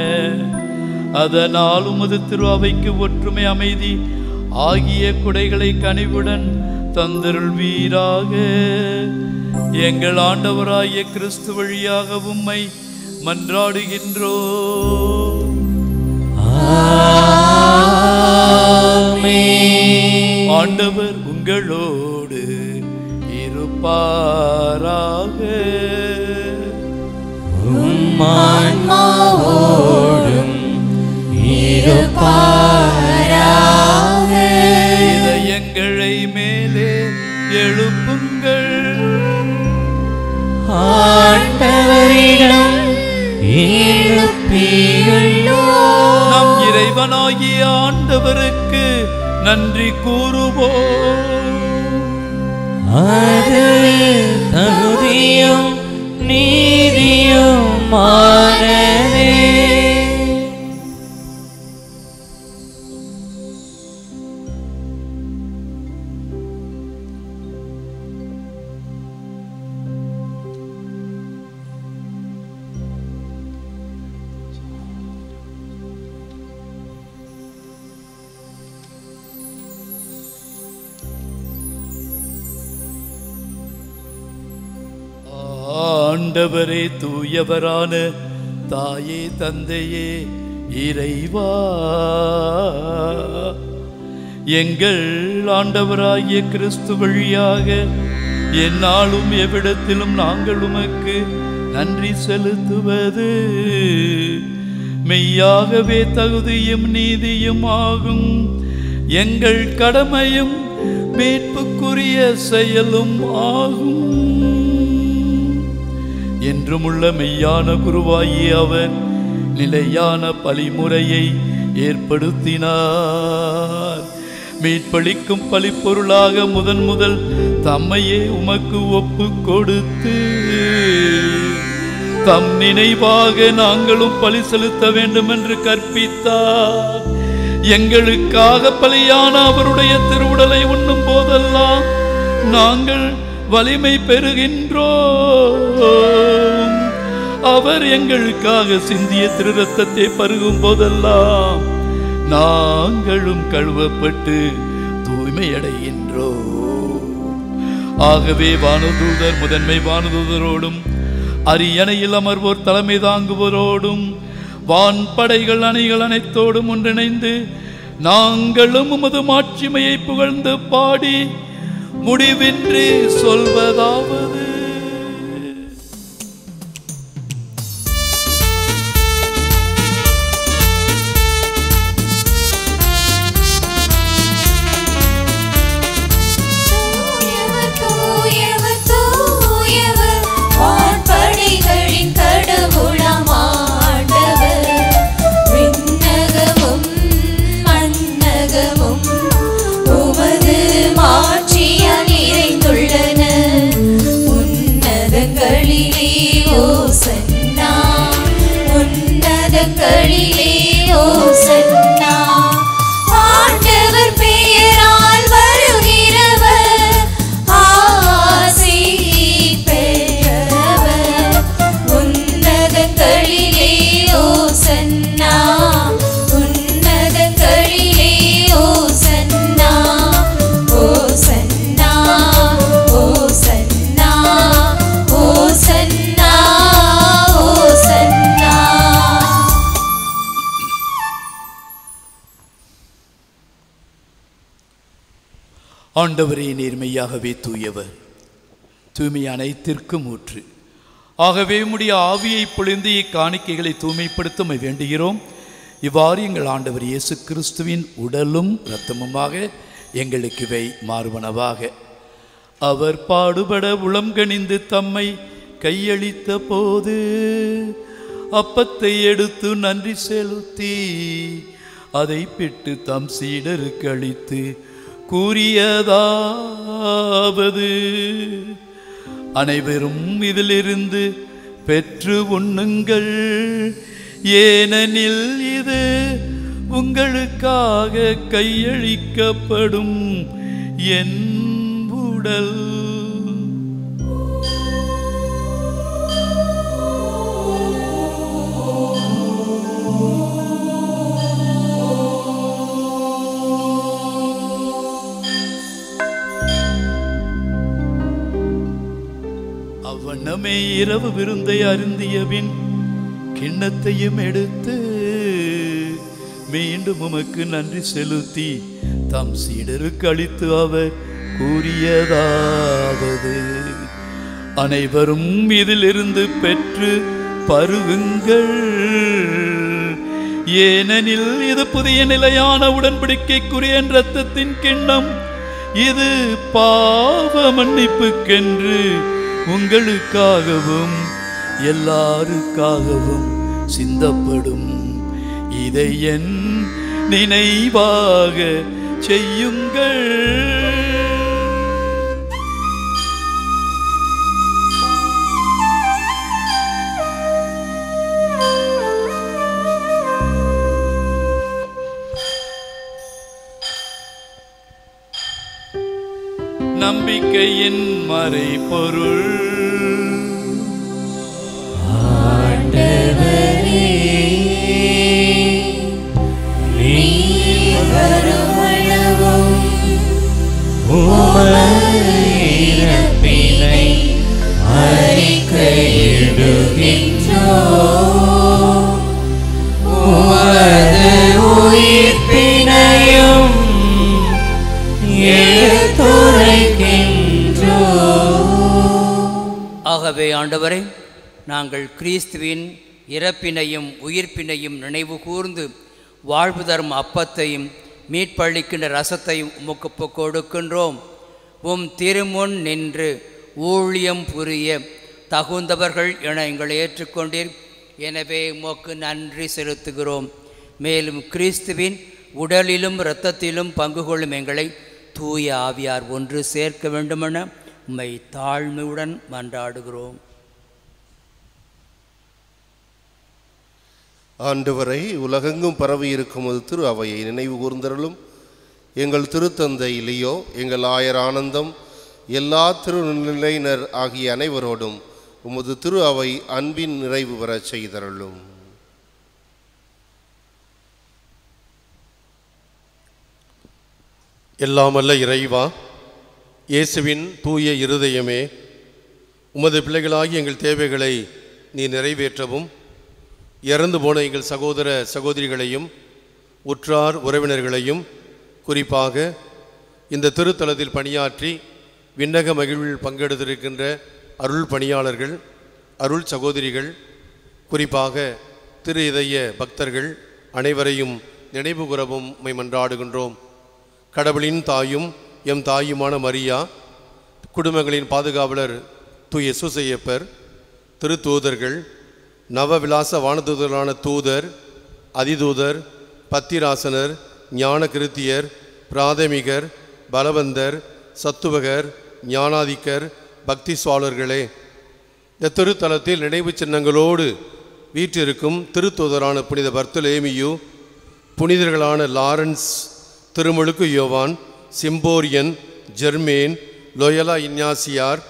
அதனால் உமது திரு அவைக்கு ஒற்றுமை அமைதி ஆகிய குடைகளை கனிவுடன் தந்தருள்வீராக. எங்கள் ஆண்டவராகிய கிறிஸ்து வழியாக உம்மை மன்றாடுகின்றோம். ஆண்டவர் உங்களோடு இருப்பாராக. ஆன்மாவோடும் இருப்பாராக. இதயங்களை மேலே எழுப்புங்கள். ஆண்டவரிடம் எழுப்பியுள்ளோம். நம் இறைவனாகிய ஆண்டவருக்கு நன்றி கூறுவோம். அது தகுதியும் நீதியுமானதே. ஆண்டவரே, தூயவரான தாயே, தந்தையே, இறைவா, எங்கள் ஆண்டவராகிய கிறிஸ்து வழியாக எந்நாளும் எவ்விடத்திலும் நாங்கள் உமக்கு நன்றி செலுத்துவது மெய்யாகவே தகுதியும் நீதியும் ஆகும். எங்கள் கடமையும் மீட்புக்குரிய செயலும் ஆகும். என்றுமுள்ள மெய்யான குருவாகிய அவர் நிலையான பலிமுறையை ஏற்படுத்தினார். மீட்பளிக்கும் பலிப்பொருளாக முதல் தம்மையே உமக்கு ஒப்பு கொடுத்து தம் நினைவாக நாங்களும் பலி செலுத்த வேண்டும் என்று கற்பித்தார். எங்களுக்காக பலியான அவருடைய திருவுடலை உண்ணும் போதெல்லாம் நாங்கள் வலிமை பெறுகின்றோம். அவர் எங்களுக்காக சிந்திய திரு ரத்தத்தை பருகும் போதெல்லாம் நாங்களும் கழுவப்பட்டு தூய்மை அடைகின்றோம். ஆகவே வானதூதர் முதன்மை வானதூதரோடும் அரியணையில் அமர்வோர் தலைமை தாங்குவோரோடும் வான்படைகள் அணிகள் அனைத்தோடும் ஒன்றிணைந்து நாங்களும் உமது மாட்சிமையை புகழ்ந்து பாடி முடிவின்றி சொல்வதாவது: உமது மாட்சியால் நிறைந்துள்ளன. ஆண்டவரே நீர் மெய்யாகவே தூயவர், தூய்மை அனைத்திற்கும் ஊற்று. ஆகவே உம்முடைய ஆவியை பொழிந்து இக்காணிக்கைகளை தூய்மைப்படுத்த வேண்டுகிறோம். இவ்வாறு எங்கள் ஆண்டவர் இயேசு கிறிஸ்துவின் உடலும் இரத்தமுமாக எங்களுக்கு இவை மாறுவனவாக. அவர் பாடுபட உளம் கனிந்து தம்மை கையளித்த போது அப்பத்தை எடுத்து நன்றி செலுத்தி அதை பிட்டு தம் சீடருக்கு அளித்து கூறியதாவது, அனைவரும் இதிலிருந்து பெற்று உண்ணுங்கள், ஏனெனில் இது உங்களுக்காக கையளிக்கப்படும் என் உடல். அவ்வண்ணமே இரவு விருந்தை அருந்தியபின் கிண்ணத்தையும் எடுத்து மீண்டும் உமக்கு நன்றி செலுத்தி தம் சீடருக்கு அளித்து அவர் கூறியதாவது, அனைவரும் இதிலிருந்து பெற்று பருகுங்கள், ஏனெனில் இது புதிய நிலையான உடன்படிக்கைக்குரிய இரத்தத்தின் கிண்ணம், இது பாவ மன்னிப்புக்கென்று உங்களுக்காகவும் எல்லாருக்காகவும் சிந்தப்படும். இதை என் நினைவாக செய்யுங்கள். நம்பிக்கையின் மறைபொருள். ஆண்டவரே, நீர் வருமளவும் உமது இறப்பினை அறிக்கையிடுகின்றோம், உமது உயிர்ப்பினையும் ஆகவே ஆண்டவரே, நாங்கள் கிறிஸ்துவின் இறப்பினையும் உயிர்ப்பினையும் நினைவு கூர்ந்து வாழ்வு தரும் அப்பத்தையும் மீட்பளிக்கின்ற ரசத்தையும் உமக்கு கொடுக்கின்றோம். உம் திருமுன் நின்று ஊழியம் புரிய தகுந்தவர்கள் என எங்களை ஏற்றுக்கொண்டீர். எனவே உமக்கு நன்றி செலுத்துகிறோம். மேலும் கிறிஸ்துவின் உடலிலும் இரத்தத்திலும் பங்கு கொள்ளும் எங்களை தூய ஆவியார் ஒன்று சேர்க்க வேண்டுமென உம்மை தாழ்மையுடன் மன்றாடுகிறோம். ஆண்டவரை, உலகெங்கும் பரவி இருக்கும் திரு அவையை நினைவு கூர்ந்தருளும். எங்கள் திருத்தந்தை லியோ, எங்கள் ஆயர் ஆனந்தம், எல்லா திருநிலையினர் ஆகிய அனைவரோடும் உமது திரு அவை அன்பின் நிறைவு பெறச் செய்தருளும். எல்லாமல்ல இறைவா, இயேசுவின் தூய இருதயமே, உமது பிள்ளைகளாகி எங்கள் தேவைகளை நீ நிறைவேற்றவும், இறந்து போன எங்கள் சகோதர சகோதரிகளையும் உற்றார் உறவினர்களையும், குறிப்பாக இந்த திருத்தலத்தில் பணியாற்றி விண்ணக மகிழ்வில் பங்கெடுத்திருக்கின்ற அருள் பணியாளர்கள், அருள் சகோதரிகள், குறிப்பாக திரு இதய பக்தர்கள் அனைவரையும் நினைவு கூறவும் மன்றாடுகின்றோம். கடவுளின் தாயும் எம் தாயுமான மரியா, குடும்பங்களின் பாதுகாவலர் தூய சூசையப்பர், திருத்தூதர்கள், நவவிலாச வானதூதரான தூதர், அதிதூதர், பத்திராசனர், ஞான கிருத்தியர், பிராதமிகர், பலவந்தர், சத்துவகர், ஞானாதிக்கர், பக்தி சுவாலர்களே, இந்த திருத்தலத்தில் நினைவு சின்னங்களோடு வீற்றிருக்கும் திருத்தூதரான புனித பர்த்தலேமியு, புனிதர்களான லாரன்ஸ், திருமுழுக்கு Yovan, Symphorian, Germain, Loyola Inyasiyar,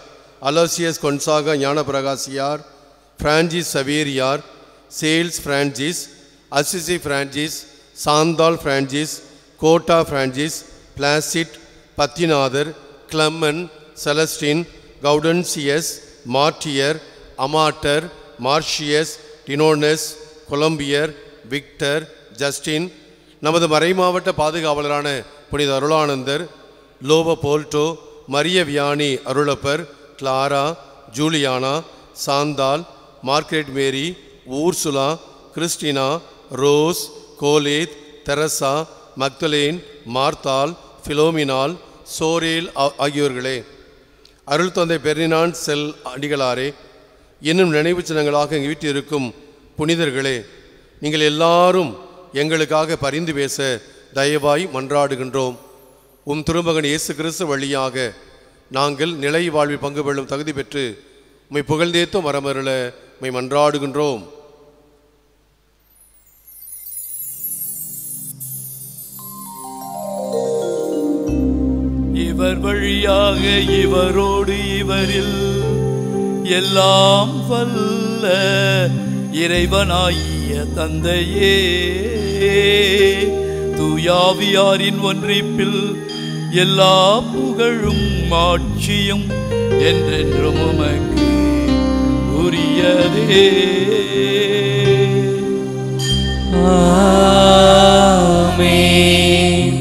Aloysius Gonzaga Gnanaprakasiyar, Francis Saveriyar, Sales Francis, Assisi Francis, Chantal Francis, கோட்டா பிரான்சிஸ், பிளாசிட், பத்திநாதர், கிளம்மன், செலஸ்டின், கவுடன்சியஸ், மார்டியர், அமாட்டர், மார்ஷியஸ், டினோனஸ், கொலம்பியர், விக்டர், ஜஸ்டின், நமது மறைமாவட்ட பாதுகாவலரான புனித Arulanandar, Leopoldo, Maria Vianney Arulappar, Clara, Juliana, Chantal, Margaret Mary, Ursula, Christina, Rose, Colette, Teresa, Magdalene, மார்த்தால், பிலோமினால், சோரேல் ஆகியோர்களே, அருள் தந்தை பெர்னினான் செல் அடிகளாரே, இன்னும் நினைவு சின்னங்களாக எங்கள் வீட்டில் இருக்கும் புனிதர்களே, நீங்கள் எல்லாரும் எங்களுக்காக பரிந்து பேச தயவாய் மன்றாடுகின்றோம். திருமகன் இயேசு கிறிஸ்து வழியாக நாங்கள் நிலை வாழ்வில் பங்கு பெறும் தகுதி பெற்று உம்மை புகழ்ந்தேத்தும் வரமருள உம்மை மன்றாடுகின்றோம். இவர் வழியாக இவரோடு இவரில் எல்லாம் வல்ல இறைவனாகிய தந்தையே, தூயாவியாரின் ஒன்றிப்பில் எல்லா புகழும் ஆட்சியும் என்றென்றும் உமக்கு உரியதே. ஆமென்.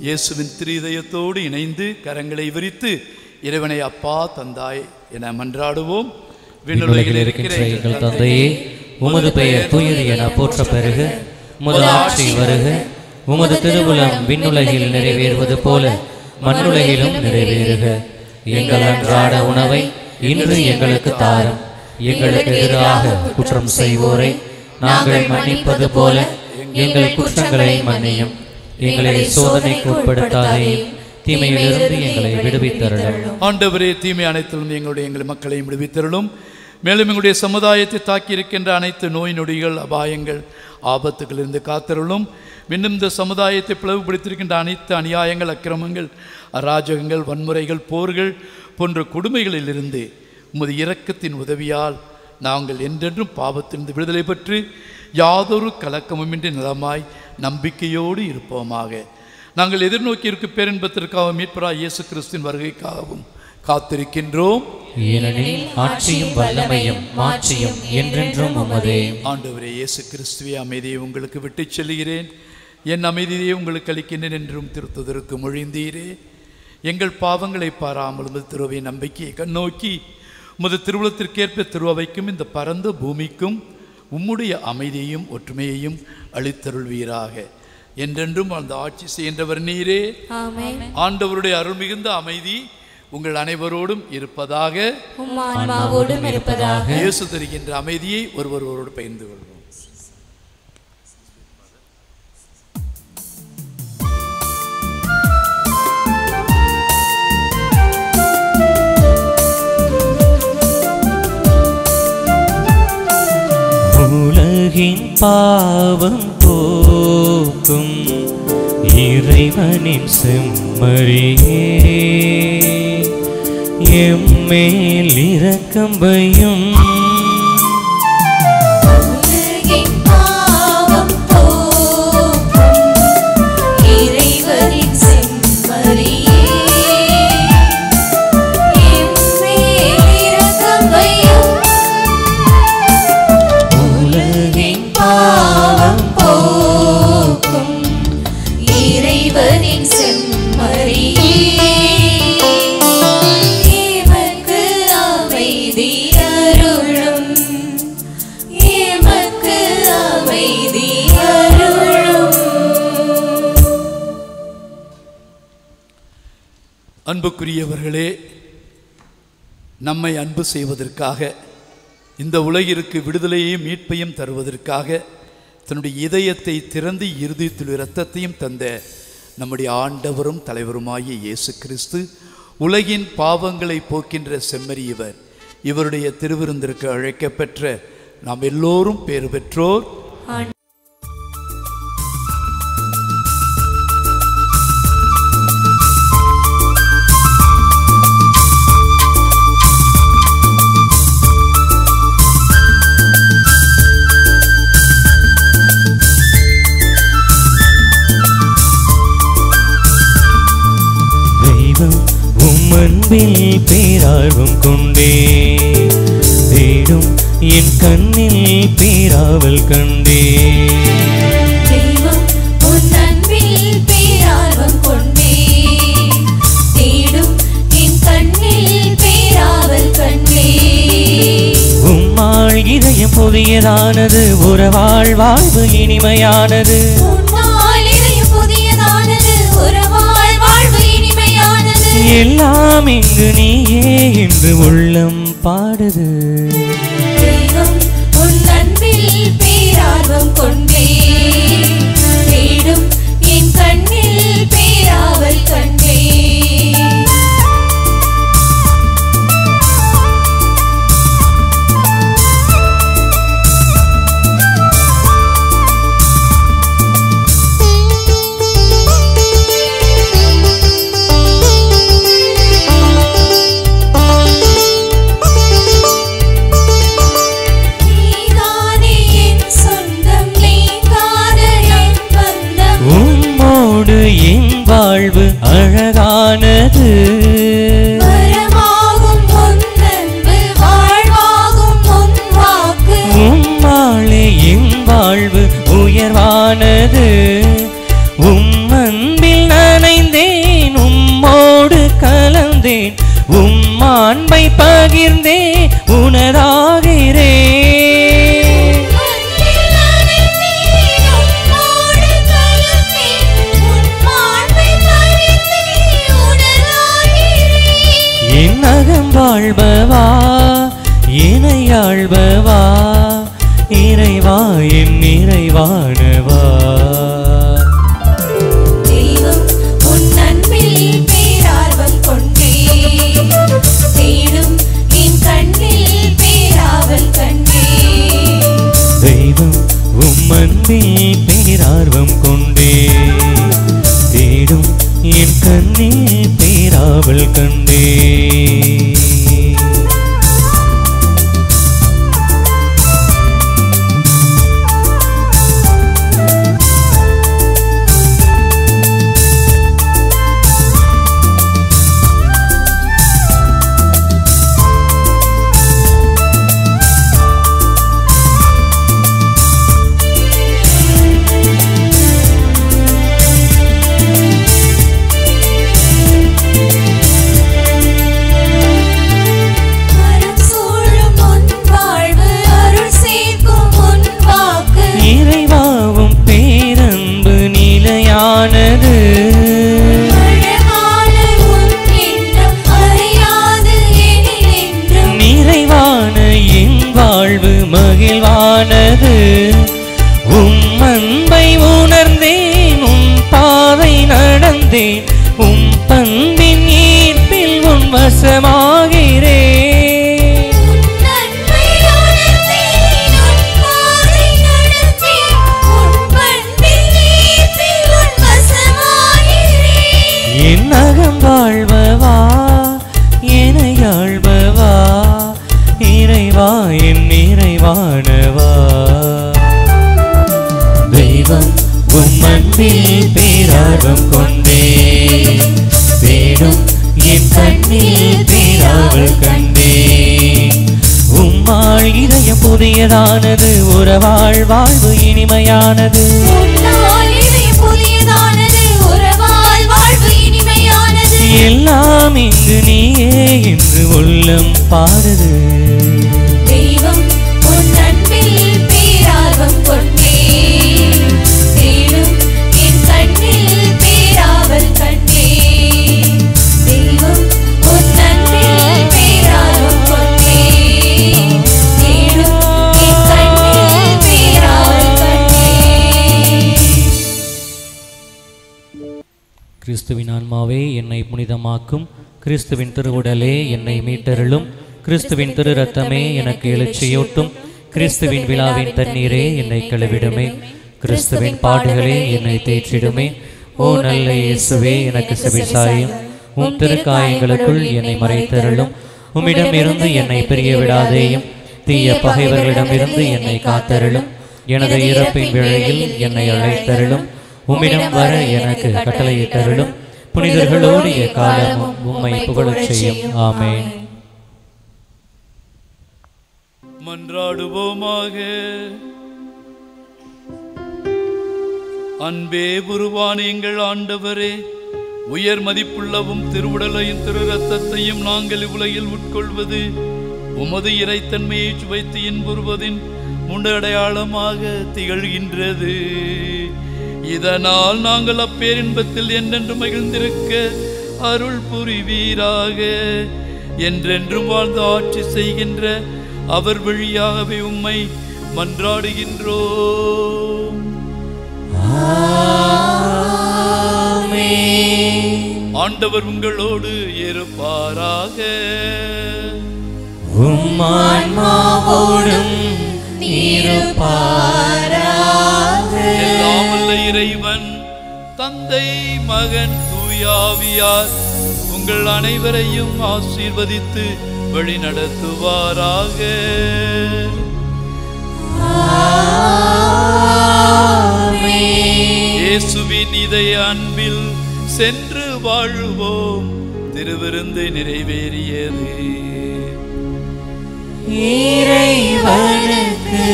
இயேசுவின் திரு-இதயத்தோடு இணைந்து கரங்களை விரித்து இறைவனை அப்பா தந்தாய் என மன்றாடுவோம். விண்ணுலகில் இருக்கின்ற எங்கள் தந்தையே, உமது பெயர் தூயது என போற்ற பெறுக. உமது ஆட்சி வருக. உமது திருவுளம் விண்ணுலகில் நிறைவேறுவது போல மண்ணுலகிலும் நிறைவேறுக. எங்கள் அன்றாட உணவை இன்று எங்களுக்கு தாரும். எங்களுக்கு எதிராக குற்றம் செய்வோரை நாங்கள் மன்னிப்பது போல எங்கள் குற்றங்களை மன்னியும். எங்களை சோதனைக்கு உட்படுத்தாதேயும், தீமையிலிருந்து எங்களை விடுவித்தருளும். ஆண்டவரே, தீமை அனைத்திலும் எங்கள் மக்களையும் விடுவித்தருளும். மேலும் எங்களுடைய சமுதாயத்தை தாக்கி இருக்கின்ற அனைத்து நோய் நொடிகள், அபாயங்கள், ஆபத்துகளிலிருந்து காத்தருளும். இன்னும் இந்த சமுதாயத்தை பிளவுபடுத்தியிருக்கின்ற அனைத்து அநியாயங்கள், அக்கிரமங்கள், அராஜகங்கள், வன்முறைகள், போர்கள் போன்ற கொடுமைகளிலிருந்து உமது இரக்கத்தின் உதவியால் நாங்கள் என்றென்றும் பாவத்திலிருந்து விடுதலை பெற்று யாதொரு கலக்கமுமின்றி நலமாய் நம்பிக்கையோடு இருப்போமாக. நாங்கள் எதிர்நோக்கி இருக்கும் பேரின்பத்திற்காக மீட்பராய் இயேசு கிறிஸ்துவின் வருகைக்காகவும் காத்திருக்கின்றோம். ஏனெனில் ஆட்சியும் வல்லமையும் மாட்சியும் என்றென்றும் உமதே. ஆண்டவரே இயேசு கிறிஸ்துவே, அமைதியை உங்களுக்கு விட்டுச் செல்கிறேன், என் அமைதியை உங்களுக்கு அளிக்கின்றேன் என்றும் திருத்துதற்கு மொழிந்தீரே. எங்கள் பாவங்களை பாராமல் உமது திருவை நம்பிக்கையை கண்ணோக்கி உமது திருவுளத்திற்கேற்ப திருவைக்கும் இந்த பரந்த பூமிக்கும் உம்முடைய அமைதியையும் ஒற்றுமையையும் அளித்தருள்வீராக. என்றென்றும் அந்த ஆட்சி செய்கின்றவர் நீரே. ஆண்டவருடைய அருள் மிகுந்த அமைதி உங்கள் அனைவரோடும் இருப்பதாக. இயேசு தருகின்ற அமைதியை ஒருவரோடு பகிர்ந்து கொள்வோம். உலகின் பாவம் போக்கும் இறைவனின் செம்மறியே, எம்மேல் இரக்கம் வையும். அன்புக்குரியவர்களே, நம்மை அன்பு செய்வதற்காக, இந்த உலகிற்கு விடுதலையையும் மீட்பையும் தருவதற்காக தன்னுடைய இதயத்தை திறந்து இருதயத்தில் இரத்தத்தையும் தந்த நம்முடைய ஆண்டவரும் தலைவருமாகிய இயேசு கிறிஸ்து உலகின் பாவங்களை போக்கின்ற செம்மறி இவர். இவருடைய திருவிருந்திற்கு அழைக்கப்பெற்ற நாம் எல்லோரும் பேறு பெற்றோர். அன்பில் பேரார்வம் கொண்டே என் கண்ணில் பேராவல் கண்டே. தெய்வம் உன் அன்பில் பேரார்வம் கொண்டே, தேடும் என் கண்ணில் பேராவல் கண்டே. உம்மாள் இதயம் புதியதானது, உறவாள் வாழ்வு இனிமையானது. உம்மால் இதயம் புதியதானது, உறவாள் வாழ்வு இனிமையானது. எல்லாம் இங்கு நீயே என்று உள்ளம் பாடுது. தெய்வம் உன் அன்பில் பேரார்வம் கொண்டே, தேடும் என் கண்ணில் பேராவல் கண்டே. வாழ்வு அழகானது, வரமாகும் உன் அன்பு வாழ்வாகும் உன் வாக்கு. உம்மாளே என் வாழ்வு உயர்வானது. உம் அன்பில் நனைந்தேன், உம்மோடு கலந்தேன், உம் அன்பை பகிர்ந்தே உணராகிறேன். என் அகம் வாழ்பவா, இணையாழ்பவா, இறைவா என் நிறைவானவா. தெய்வம் உன் அன்பில் பேரார்வம் கொண்டே, தேடும் என் கண்ணில் பேராவல் கண்டே. தெய்வம் உம் அன்பில் பேரார்வம் கொண்டே, தேடும் என் கண்ணில் பேராவல் கண்டே. இறைவாவும் பேரன்பு நிலையானது, நிறைவான என் வாழ்வு மகிழ்வானது. உம் அன்பை உணர்ந்தேன், உம் பாதை நடந்தேன், உம் பண்பின் ஈர்ப்பில் உன் வசமாகிறேன். என் அகம் வாழ்பவா, இணையாழ்பவா, இறைவா என் நிறைவானவா. தெய்வம் உம் அன்பில் பேரார்வம் கொண்டே, தேடும் என் கண்ணில் பேராவல் கண்டே. உம்மாள் இதயம் புதியதானது, உறவாள் வாழ்வு இனிமையானது. எல்லாம் இங்கு நீயே என்று உள்ளம் பாடுது. தெய்வம் உன் அன்பில் பேரார்வம் கொண்டே, தேடும் என் கண்ணில் பேராவல் கண்டே. தெய்வம் உன் அன்பில் பேரார்வம் கொண்டே, தேடும் என் கண்ணில் பேராவல் கண்டே. கிறிஸ்துவின் ஆன்மாவே என்னை புனிதமாக்கும், கிறிஸ்துவின் திருவுடலே என்னை மீட்டருளும், கிறிஸ்துவின் திரு ரத்தமே எனக்கு எழுச்சியூட்டும், கிறிஸ்துவின் விழாவின் தண்ணீரே என்னை கழுவிடுமே, கிறிஸ்துவின் பாடுகளே என்னை தேற்றிடுமே. ஓ நல்ல இயேசுவே எனக்கு செவிசாயும், உம் திருக்காயங்களுக்குள் என்னை மறைத்தருளும். உம்மிடமிருந்து என்னை பிரிய விடாதேயும், தீய பகைவர்களிடமிருந்து என்னை காத்தருளும். எனது இறப்பின் வேளையில் என்னை அழைத்தருளும். உம்மிடம் வர எனக்கு கட்டளையிட்டருளும். புனிதர்களோடு எக்காலமும் உம்மை புகழச் செய்யும். ஆமென். மன்றாடுவோமாக. அன்பே உருவான எங்கள் ஆண்டவரே, உயர் மதிப்புள்ளவும் திருவுடலையும் திரு ரத்தத்தையும் நாங்கள் இவ்வுலகில் உட்கொள்வது உமது இறைத்தன்மையை சுவைத்து இன்புறுவதின் முன்னடையாளமாக திகழ்கின்றது. இதனால் நாங்கள் அப்பேரின்பத்தில் என்றென்று மகிழ்ந்திருக்க அருள் புரிவீராக. என்றென்றும் வாழ்ந்து ஆட்சி செய்கின்ற அவர் வழியாகவே உம்மை மன்றாடுகின்றோம். ஆண்டவர் உங்களோடு இருப்பாராக. உம்மான்மாவோடும் இருப்பாராக. எல்லாம் வல்ல இறைவன் தந்தை மகன் தூயாவியார் உங்கள் அனைவரையும் ஆசீர்வதித்து வழி நடத்துவாராக. இயேசுவின் இதய அன்பில் சென்று வாழுவோம். திருவிருந்து நிறைவேறியது. இறைவனுக்கு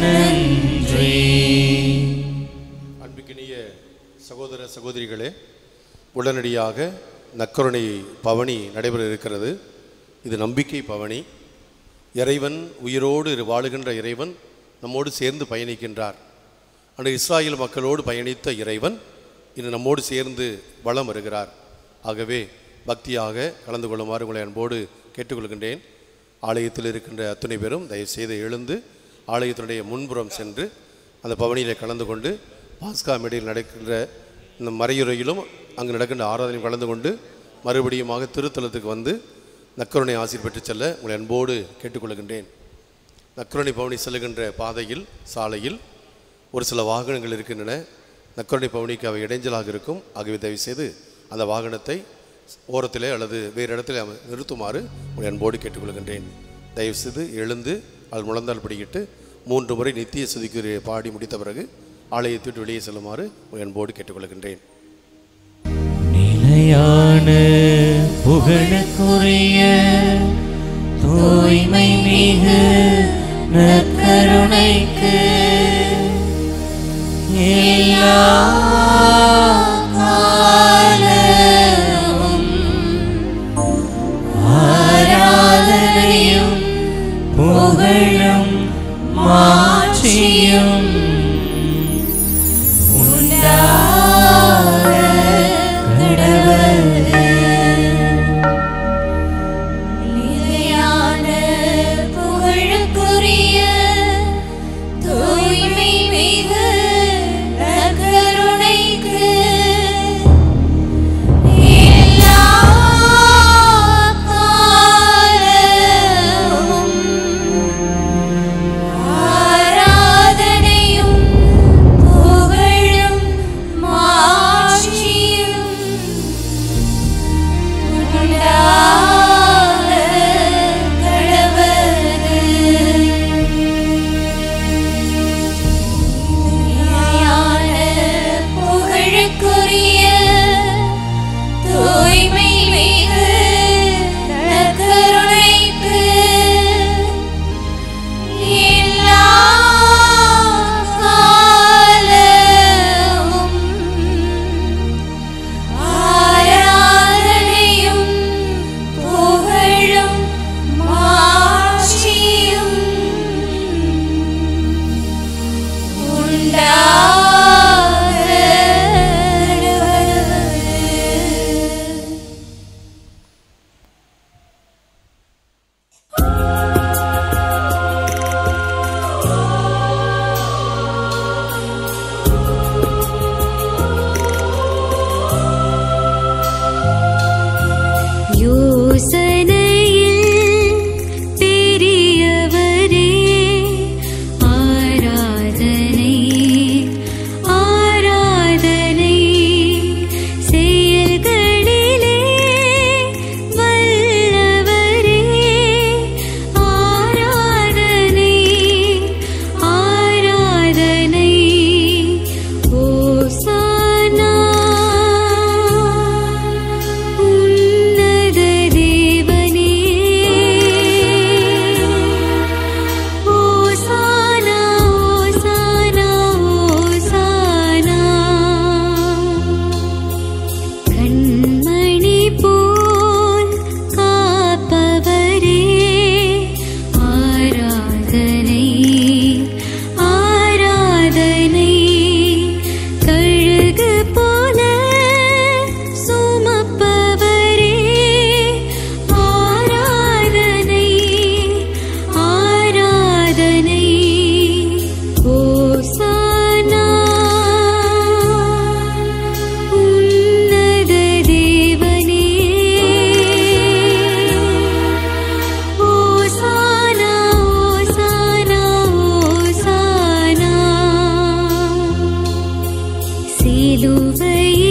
நன்றி. அன்புக்கினிய சகோதர சகோதரிகளே, உடனடியாக நற்கருணை பவனி நடைபெற இருக்கிறது. இது நம்பிக்கை பவனி. இறைவன் உயிரோடு வாழுகின்ற இறைவன் நம்மோடு சேர்ந்து பயணிக்கின்றார். அந்த இஸ்ராயேல் மக்களோடு பயணித்த இறைவன் இன்று நம்மோடு சேர்ந்து வலம் வருகிறார். ஆகவே பக்தியாக கலந்து கொள்ளுமாறு உங்களை அன்போடு கேட்டுக்கொள்கின்றேன். ஆலயத்தில் இருக்கின்ற அத்துணை பேரும் தயவுசெய்து எழுந்து ஆலயத்தினுடைய முன்புறம் சென்று அந்த பவனியில் கலந்து கொண்டு பாஸ்கா மேடையில் நடக்கின்ற இந்த மறையுறையிலும் அங்கு நடக்கின்ற ஆராதனையும் கலந்து கொண்டு மறுபடியுமாக திருத்தலத்துக்கு வந்து நற்கருணை ஆசீர் பெற்று செல்ல உங்களை அன்போடு கேட்டுக்கொள்கின்றேன். நற்கருணை பவனி செல்லுகின்ற பாதையில் சாலையில் ஒரு சில வாகனங்கள் இருக்கின்றன. நற்கருணை பவனிக்கு அவை இடைஞ்சலாக இருக்கும். ஆகவே தயவுசெய்து அந்த வாகனத்தை ஓரத்திலே அல்லது வேறு இடத்துல நிறுத்துமாறு உங்களை அன்போடு கேட்டுக்கொள்கின்றேன். தயவுசெய்து எழுந்து அது முழந்தால் பிடிக்கிட்டு 3 முறை நித்திய சுதிக்குரிய பாடி முடித்த பிறகு ஆலயத்தை விட்டு வெளியே செல்லுமாறு உங்களை அன்போடு கேட்டுக்கொள்கின்றேன். நிலையான புகழுக்குரிய தூய்மை மிகு நற்கருணைக்கு எல்லா காலமும் ஆராதனையும் புகழும் மாட்சியும் நிலையான புகழுக்குரிய தூய்மை மிகு நற்கருணைக்கு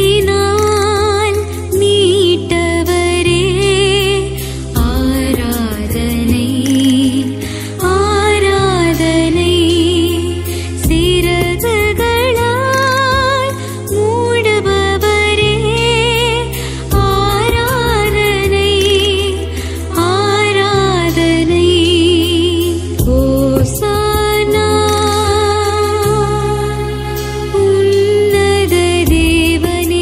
சிலுவையினால் மீட்டவரே ஆராதனை ஆராதனை சிறகுகளால் மூடுபவரே ஆராதனை ஆராதனை ஓசானா உன்னத தேவனே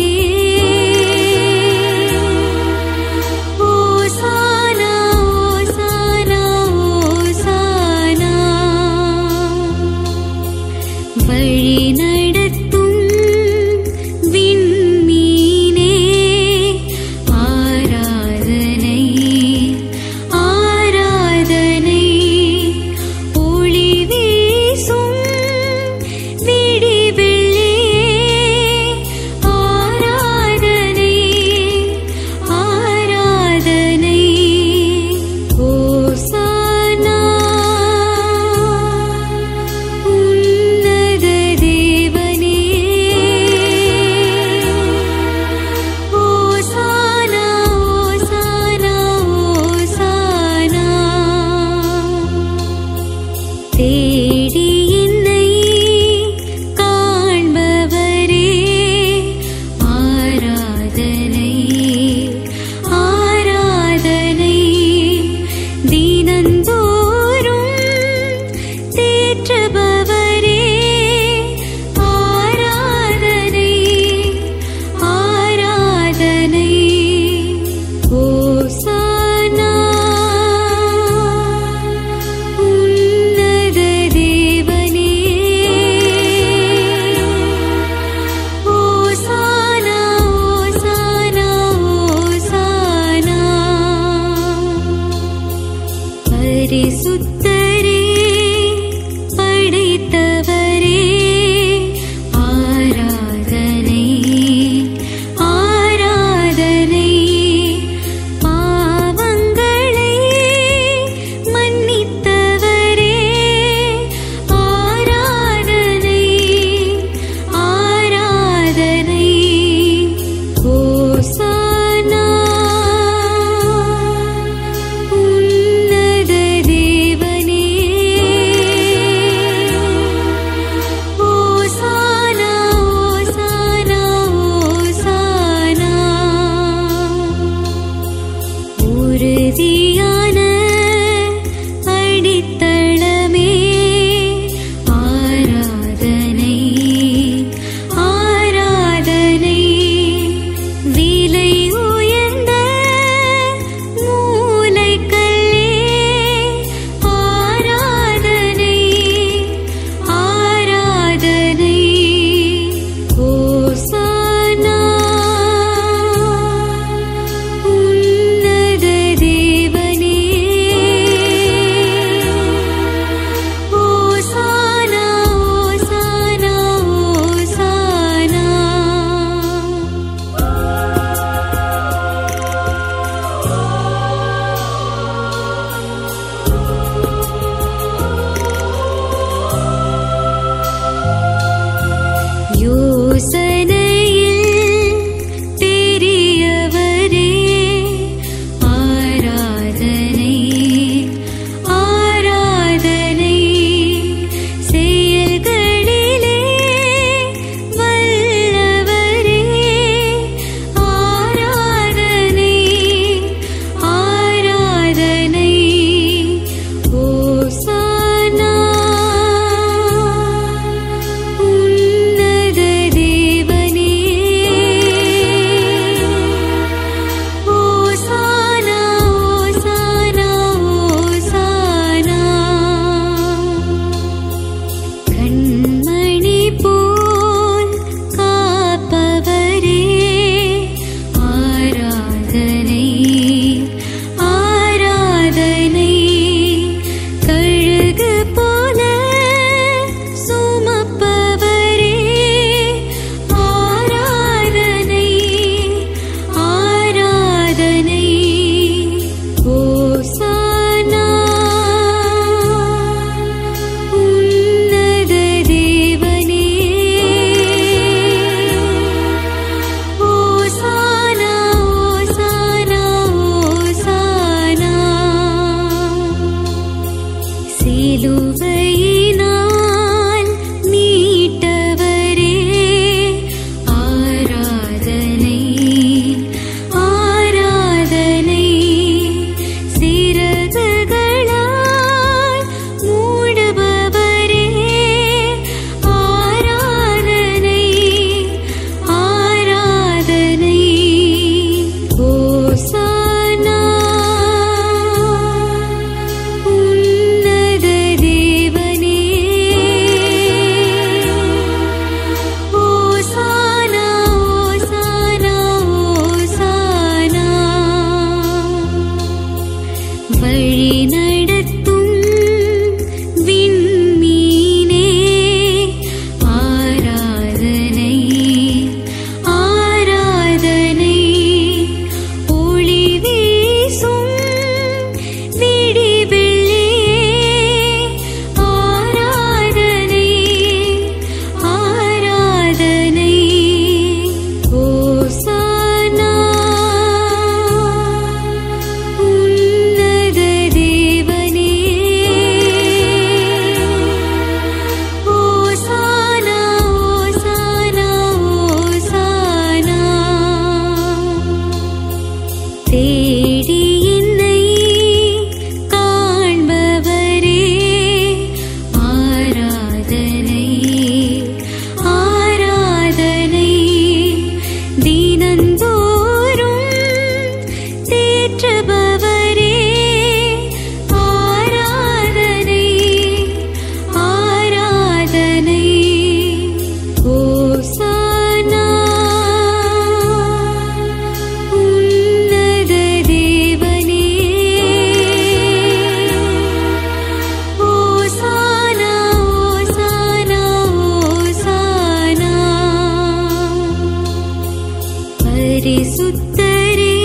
பரிசுத்தரே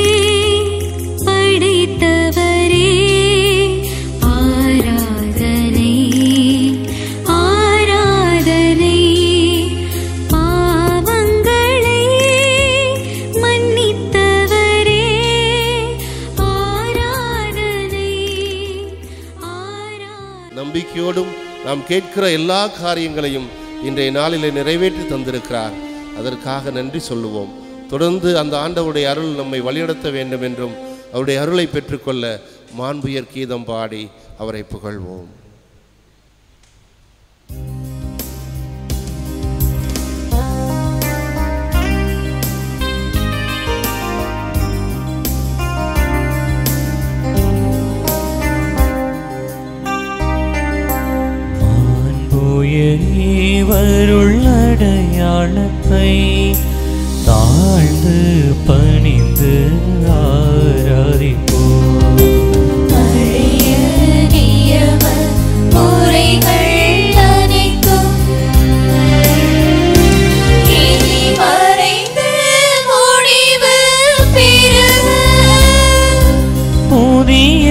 படைத்தவரே ஆராதனை ஆராதனை பாவங்களை மன்னித்தவரே ஆராதனை நம்பிக்கையோடும் நாம் கேட்கிற எல்லா காரியங்களையும் இன்றைய நாளிலே நிறைவேற்றி தந்திருக்கிறார். அதற்காக நன்றி சொல்லுவோம். தொடர்ந்து அந்த ஆண்டவருடைய அருள் நம்மை வழிநடத்த வேண்டும் என்றும் அவருடைய அருளை பெற்றுக்கொள்ள மாண்புயர் கீதம் பாடி அவரை புகழ்வோம். வருள்ளடையாளத்தை தாழ்ந்து பணிந்து ஆராதிப்போம். பழைய நியம முறைகள் அனைத்தும் இனி மறைந்து முடிவு பெறுக. புதிய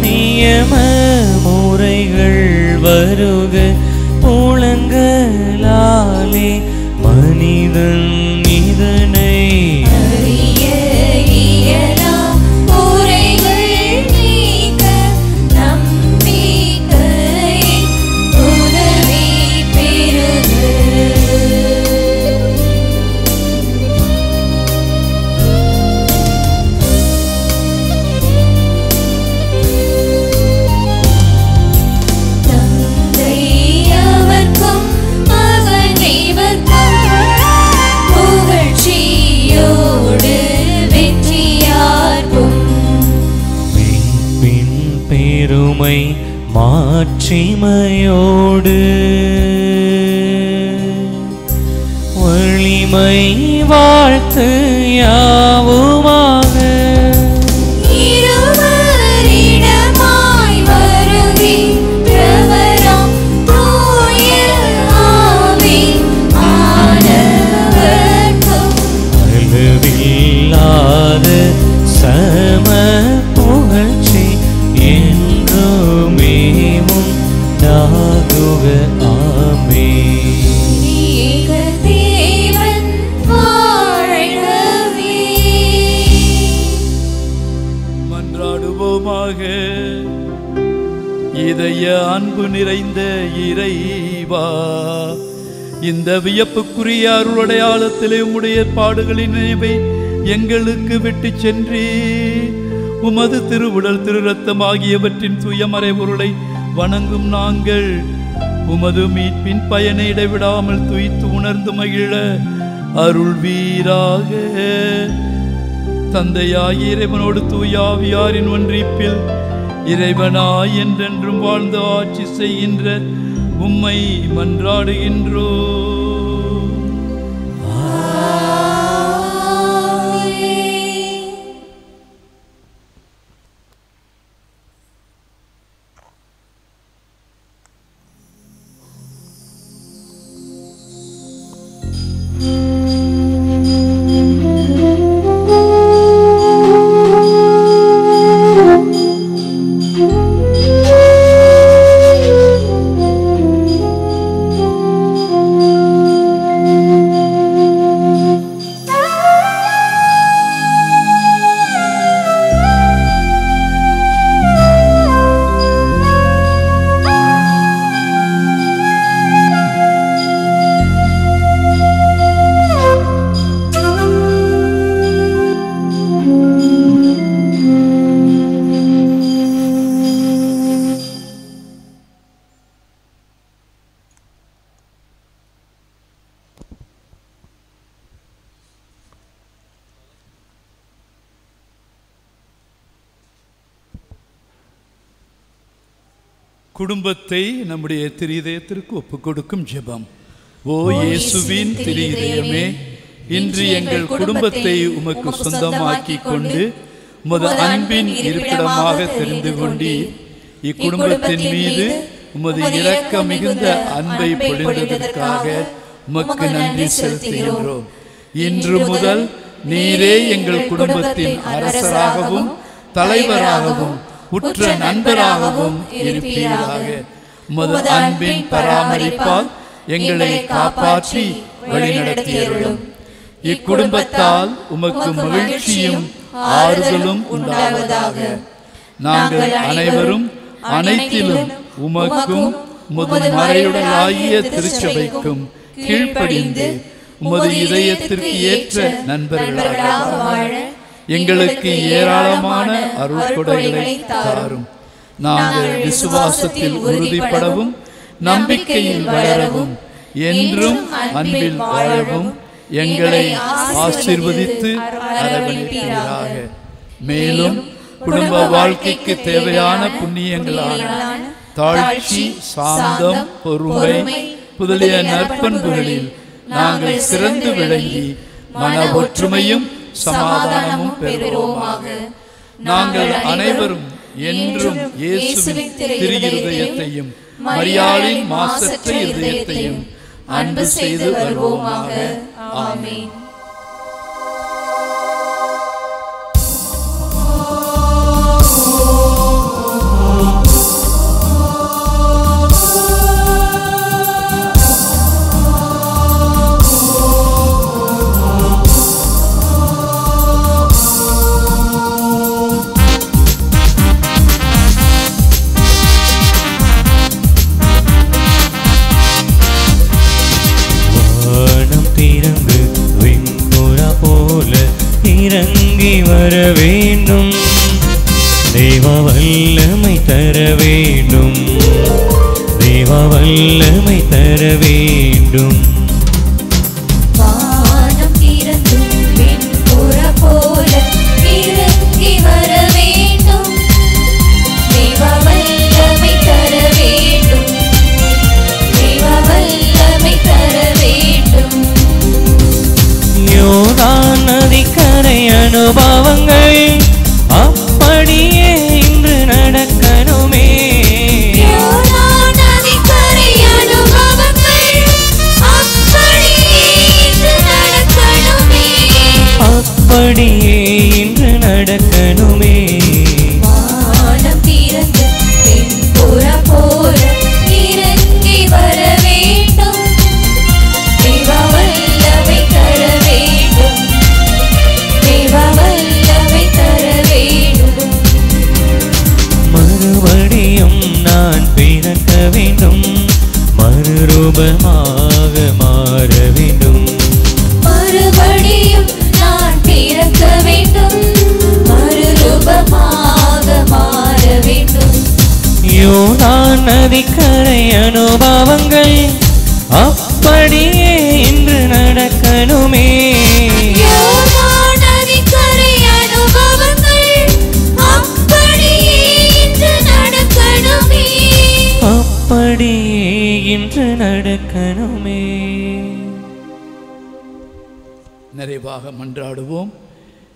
நியம முறைகள் வருக. புலங்களாலே மனிதன் இதனை அறிய இயலாம் முறைகள் நீக்க நம்பிக்கையின் உதவி பெறுக. தந்தை அவர்க்கும் மகன் இவர்க்கும் புகழ்ச்சியோடு வெற்றியார்க்கும். பின் பெருமை மாட்சிமையோடு வலிமை வாழ்த்து யாவுமாக இருவரிடமாய் வருகின்றவராம் தூய ஆவி ஆனவர்க்கும் அளவில்லாத சம புகழ்ச்சி என்றுமே உண்டாகுக. ஆமென். ஏக தேவன் வாழ்கவே. மன்றாடுவோமாக. இதய அன்பு நிறைந்த இறைவா, இந்த வியப்புக்குரிய அருளடையாளத்திலே உம்முடைய பாடுகளின் நினைவை எங்களுக்கு விட்டு சென்றே உமது திருவுடல் திரு ரத்தம் ஆகியவற்றின் சுயமறை பொருளை வணங்கும் நாங்கள் உமது மீட்பின் பயனை இடைவிடாமல் துய்த்து உணர்ந்து மகிழ அருள்வீராக. தந்தையாகிய இறைவனோடு தூயாவியாரின் ஒன்றிப்பில் இறைவனாய் என்றென்றும் வாழ்ந்து ஆட்சி செய்கின்ற உம்மை மன்றாடுகின்றோம். குடும்பத்தை நம்முடைய திரு இதயத்திற்கு ஒப்புக் கொடுக்கும் ஜெபம். ஓ இயேசுவின் திரு இதயமே, இன்று எங்கள் குடும்பத்தை உமக்கு சொந்தமாக்கி கொண்டு உமது அன்பின் இருப்பிடமாக தெரிந்து கொண்டீர். இக்குடும்பத்தின் மீது உமது இரக்கம் மிகுந்த அன்பை பொழிந்ததற்காக உமக்கு நன்றி செலுத்துகின்றோம். இன்று முதல் நீரே எங்கள் குடும்பத்தின் அரசராகவும் தலைவராகவும் உற்ற நண்பராகவும் இருப்பீராக. உமது அன்பின் பராமரிப்பால் எங்களை காப்பாற்றி வழிநடத்தியருளும். இக்குடும்பத்தால் உமக்கு மகிழ்ச்சியும் ஆறுதலும் உண்டாவதாக. நாங்கள் அனைவரும் அனைத்திலும் உமக்கும் உமது மறையுடலாகிய திருச்சபைக்கும் கீழ்ப்படிந்து உமது இதயத்திற்கு ஏற்ற நண்பர்களாக வாழ எங்களுக்கு ஏராளமான அருள்கொடைகளை தாரும். நாங்கள் விசுவாசத்தில் உறுதிப்படவும் நம்பிக்கையில் வளரவும் என்றும் அன்பில் வாழவும் எங்களை ஆசீர்வதித்து அரவணைப்பீராக. மேலும் குடும்ப வாழ்க்கைக்கு தேவையான புண்ணியங்களான தாழ்ச்சி, சாந்தம், பொறுமை முதலிய நற்பண்புகளில் நாங்கள் சிறந்து விளங்கி மன ஒற்றுமையும் சமாதானமும் பெறுவோமாக. நாங்கள் அனைவரும் என்றும் இயேசுவின் திரு இருதயத்தையும் மரியாளின் மாசற்ற இருதயத்தையும் அன்பு செய்து வருவோமாக. ஆமென். இறங்கி வர வேண்டும், தேவ வல்லமை தர வேண்டும், தேவ வல்லமை தர வேண்டும். வானம் திறந்து வெண்புறா போல இறங்கி வர வேண்டும், தேவ வல்லமை தர வேண்டும், தேவ வல்லமை தர வேண்டும். யோர்தான் நதிக்கரை அனுபவங்கள் அப்படியே இன்று நடக்கணுமே, யோர்தான் நதிக்கரை அனுபவங்கள் அப்படியே இன்று நடக்கணுமே, அப்படியே இன்று நடக்கணுமே. வானம் திறந்து வெண்புறா போல இறங்கி வர வேண்டும், தேவ வல்லமை தர வேண்டும், தேவ வல்லமை தர வேண்டும். மறுபடியும் நான் பிறக்க வேண்டும், மறுரூபமாக மாற வேண்டும், மறுபடியும் நான் பிறக்க வேண்டும், மறுரூபமாக மாற வேண்டும். யோர்தான் நதிக்கரை அனுபவங்கள் அப்படியே இன்று நடக்கணுமே, யோர்தான் நதிக்கரை அனுபவங்கள் அப்படியே இன்று நடக்கணுமே, அப்படியே இன்று நடக்கணுமே. நிறைவாக மன்றாடுவோம்.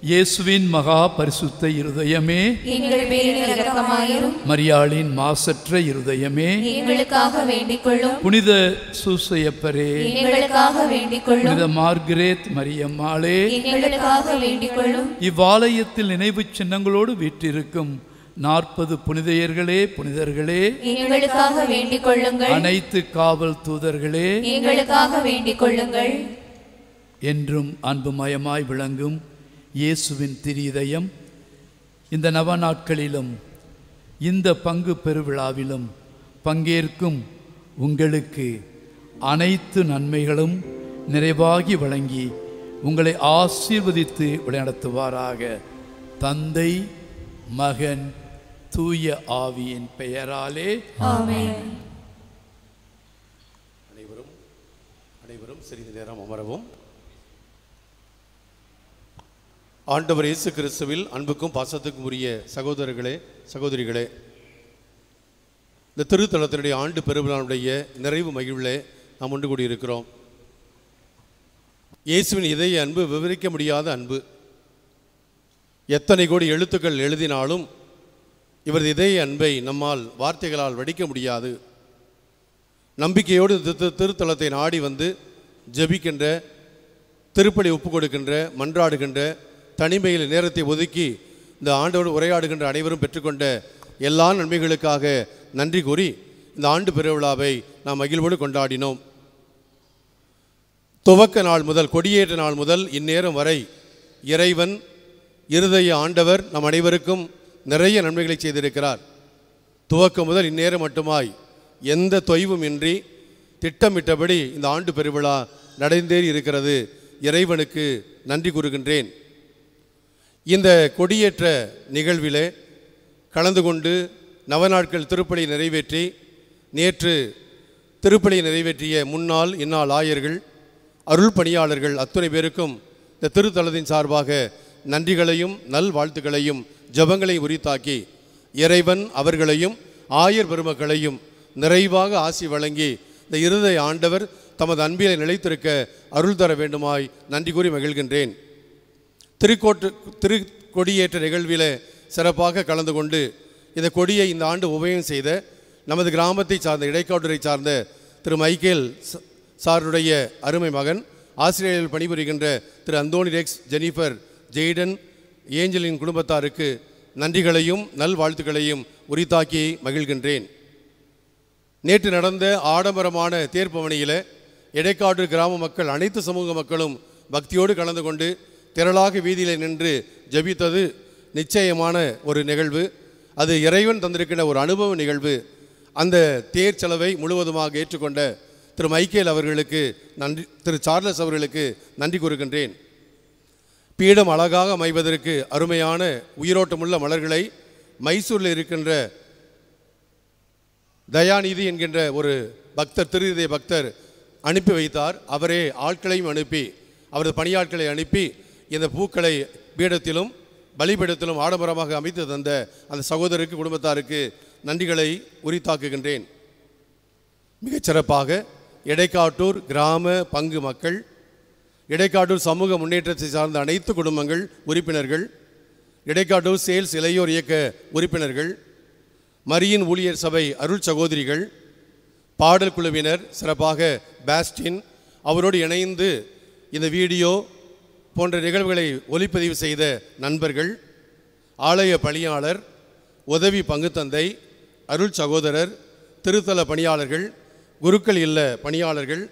இயேசுவின் மகா பரிசுத்த இருதயமே, எங்கள் பேரில் இரக்கமாயிரும். மரியாளின் மாசற்ற இருதயமே, எங்களுக்காக வேண்டிக் கொள்ளும். புனித சூசையப்பரே, எங்களுக்காக வேண்டிக் கொள்ளும். புனித மார்கரேத் மரியம்மாளே, எங்களுக்காக வேண்டிக் கொள்ளும். இவ்வாலயத்தில் நினைவு சின்னங்களோடு வீற்றிருக்கும் 40 புனிதையர்களே, புனிதர்களே, எங்களுக்காக வேண்டிக் கொள்ளுங்கள். அனைத்து காவல் தூதர்களே, எங்களுக்காக வேண்டிக் கொள்ளுங்கள். என்றும் அன்புமயமாய் விளங்கும் இயேசுவின் திரு இதயம் இந்த நவ நாட்களிலும் இந்த பங்கு பெருவிழாவிலும் பங்கேற்கும் உங்களுக்கு அனைத்து நன்மைகளும் நிறைவாகி வழங்கி உங்களை ஆசீர்வதித்து வழிநடத்துவாராக. தந்தை, மகன், தூய ஆவியின் பெயராலே ஆமென். அனைவரும் சிறிது நேரம் அமரவும். ஆண்டவர் இயேசு கிறிஸ்துவில் அன்புக்கும் பாசத்துக்கும் உரிய சகோதரர்களே, சகோதரிகளே, இந்த திருத்தலத்தினுடைய ஆண்டு பெருவிழாவுடைய நிறைவு மகிழ்விலே நாம் ஒன்று கூடியிருக்கிறோம். இயேசுவின் இதய அன்பு விவரிக்க முடியாத அன்பு. எத்தனை கோடி எழுத்துக்கள் எழுதினாலும் இவரது இதய அன்பை நம்மால் வார்த்தைகளால் வடிக்க முடியாது. நம்பிக்கையோடு திருத்தலத்தை நாடி வந்து ஜெபிக்கின்ற திருப்பலி ஒப்பு கொடுக்கின்ற, மன்றாடுகின்ற, தனிமையில் நேரத்தை ஒதுக்கி இந்த ஆண்டோடு உரையாடுகின்ற அனைவரும் பெற்றுக்கொண்ட எல்லா நன்மைகளுக்காக நன்றி கூறி இந்த ஆண்டு பெருவிழாவை நாம் மகிழ்வோடு கொண்டாடினோம். துவக்க நாள் முதல், கொடியேற்ற நாள் முதல் இந்நேரம் வரை இறைவன் இருதய ஆண்டவர் நம் அனைவருக்கும் நிறைய நன்மைகளை செய்திருக்கிறார். துவக்கம் முதல் இந்நேரம் மட்டுமாய் எந்த தொய்வும் இன்றி திட்டமிட்டபடி இந்த ஆண்டு பெருவிழா நடந்தேறி இருக்கிறது. இறைவனுக்கு நன்றி கூறுகின்றேன். இந்த கொடியேற்ற நிகழ்விலே கலந்து கொண்டு நவநாட்கள் திருப்பலி நிறைவேற்றி நேற்று திருப்பலி நிறைவேற்றிய முன்னாள் இந்நாள் ஆயர்கள், அருள் பணியாளர்கள் அத்துணை பேருக்கும் இந்த திருத்தலத்தின் சார்பாக நன்றிகளையும் நல் வாழ்த்துக்களையும் ஜபங்களையும் உரித்தாக்கி இறைவன் அவர்களையும் ஆயர் பெருமக்களையும் நிறைவாக ஆசி வழங்கி இந்த இருதய ஆண்டவர் தமது அன்பிலை நிலைத்திருக்க அருள் தர வேண்டுமாய் நன்றி கூறி மகிழ்கின்றேன். திருக்கொடியேற்ற நிகழ்வில் சிறப்பாக கலந்து கொண்டு இந்த கொடியை இந்த ஆண்டு உபயோகம் செய்த நமது கிராமத்தை சார்ந்த இடைக்காட்டூரை சார்ந்த திரு மைக்கேல் சாருடைய அருமை மகன், ஆசிரியர்கள் பணிபுரிகின்ற திரு Anthony Rex, Jennifer, Jayden, Angeline குடும்பத்தாருக்கு நன்றிகளையும் நல் வாழ்த்துக்களையும் உரித்தாக்கி மகிழ்கின்றேன். நேற்று நடந்த ஆடம்பரமான தேர்ப்பவனியில் இடைக்காட்டூர் கிராம மக்கள், அனைத்து சமூக மக்களும் பக்தியோடு கலந்து கொண்டு திரளாக வீதியில் நின்று ஜபித்தது நிச்சயமான ஒரு நிகழ்வு. அது இறைவன் தந்திருக்கின்ற ஒரு அனுபவ நிகழ்வு. அந்த தேர் செலவை முழுவதுமாக ஏற்றுக்கொண்ட திரு மைக்கேல் அவர்களுக்கு நன்றி, திரு சார்லஸ் அவர்களுக்கு நன்றி கூறுகின்றேன். பீடம் அழகாக அமைவதற்கு அருமையான உயிரோட்டமுள்ள மலர்களை மைசூரில் இருக்கின்ற தயாநிதி என்கின்ற ஒரு பக்தர், திருதய பக்தர் அனுப்பி வைத்தார். அவரே ஆட்களையும் அனுப்பி, அவரது பணியாட்களை அனுப்பி இந்த பூக்களை பீடத்திலும் பலிபீடத்திலும் ஆடம்பரமாக அமைத்து தந்த அந்த சகோதரருக்கு, குடும்பத்தாருக்கு நன்றிகளை உரித்தாக்குகின்றேன். மிகச்சிறப்பாக இடைக்காட்டூர் கிராம பங்கு மக்கள், இடைக்காட்டூர் சமூக முன்னேற்றத்தை சார்ந்த அனைத்து குடும்பங்கள், உறுப்பினர்கள், இடைக்காட்டூர் சேல்ஸ் இளையோர் இயக்க உறுப்பினர்கள், மரியின் ஊழியர் சபை அருள் சகோதரிகள், பாடல் குழுவினர், சிறப்பாக பாஸ்டின் அவரோடு இணைந்து இந்த வீடியோ போன்ற நிகழ்வுகளை ஒளிப்பதிவு செய்த நண்பர்கள், ஆலய பணியாளர், உதவி பங்குத்தந்தை, அருள் சகோதரர், திருத்தல பணியாளர்கள், குருக்கள் இல்ல பணியாளர்கள்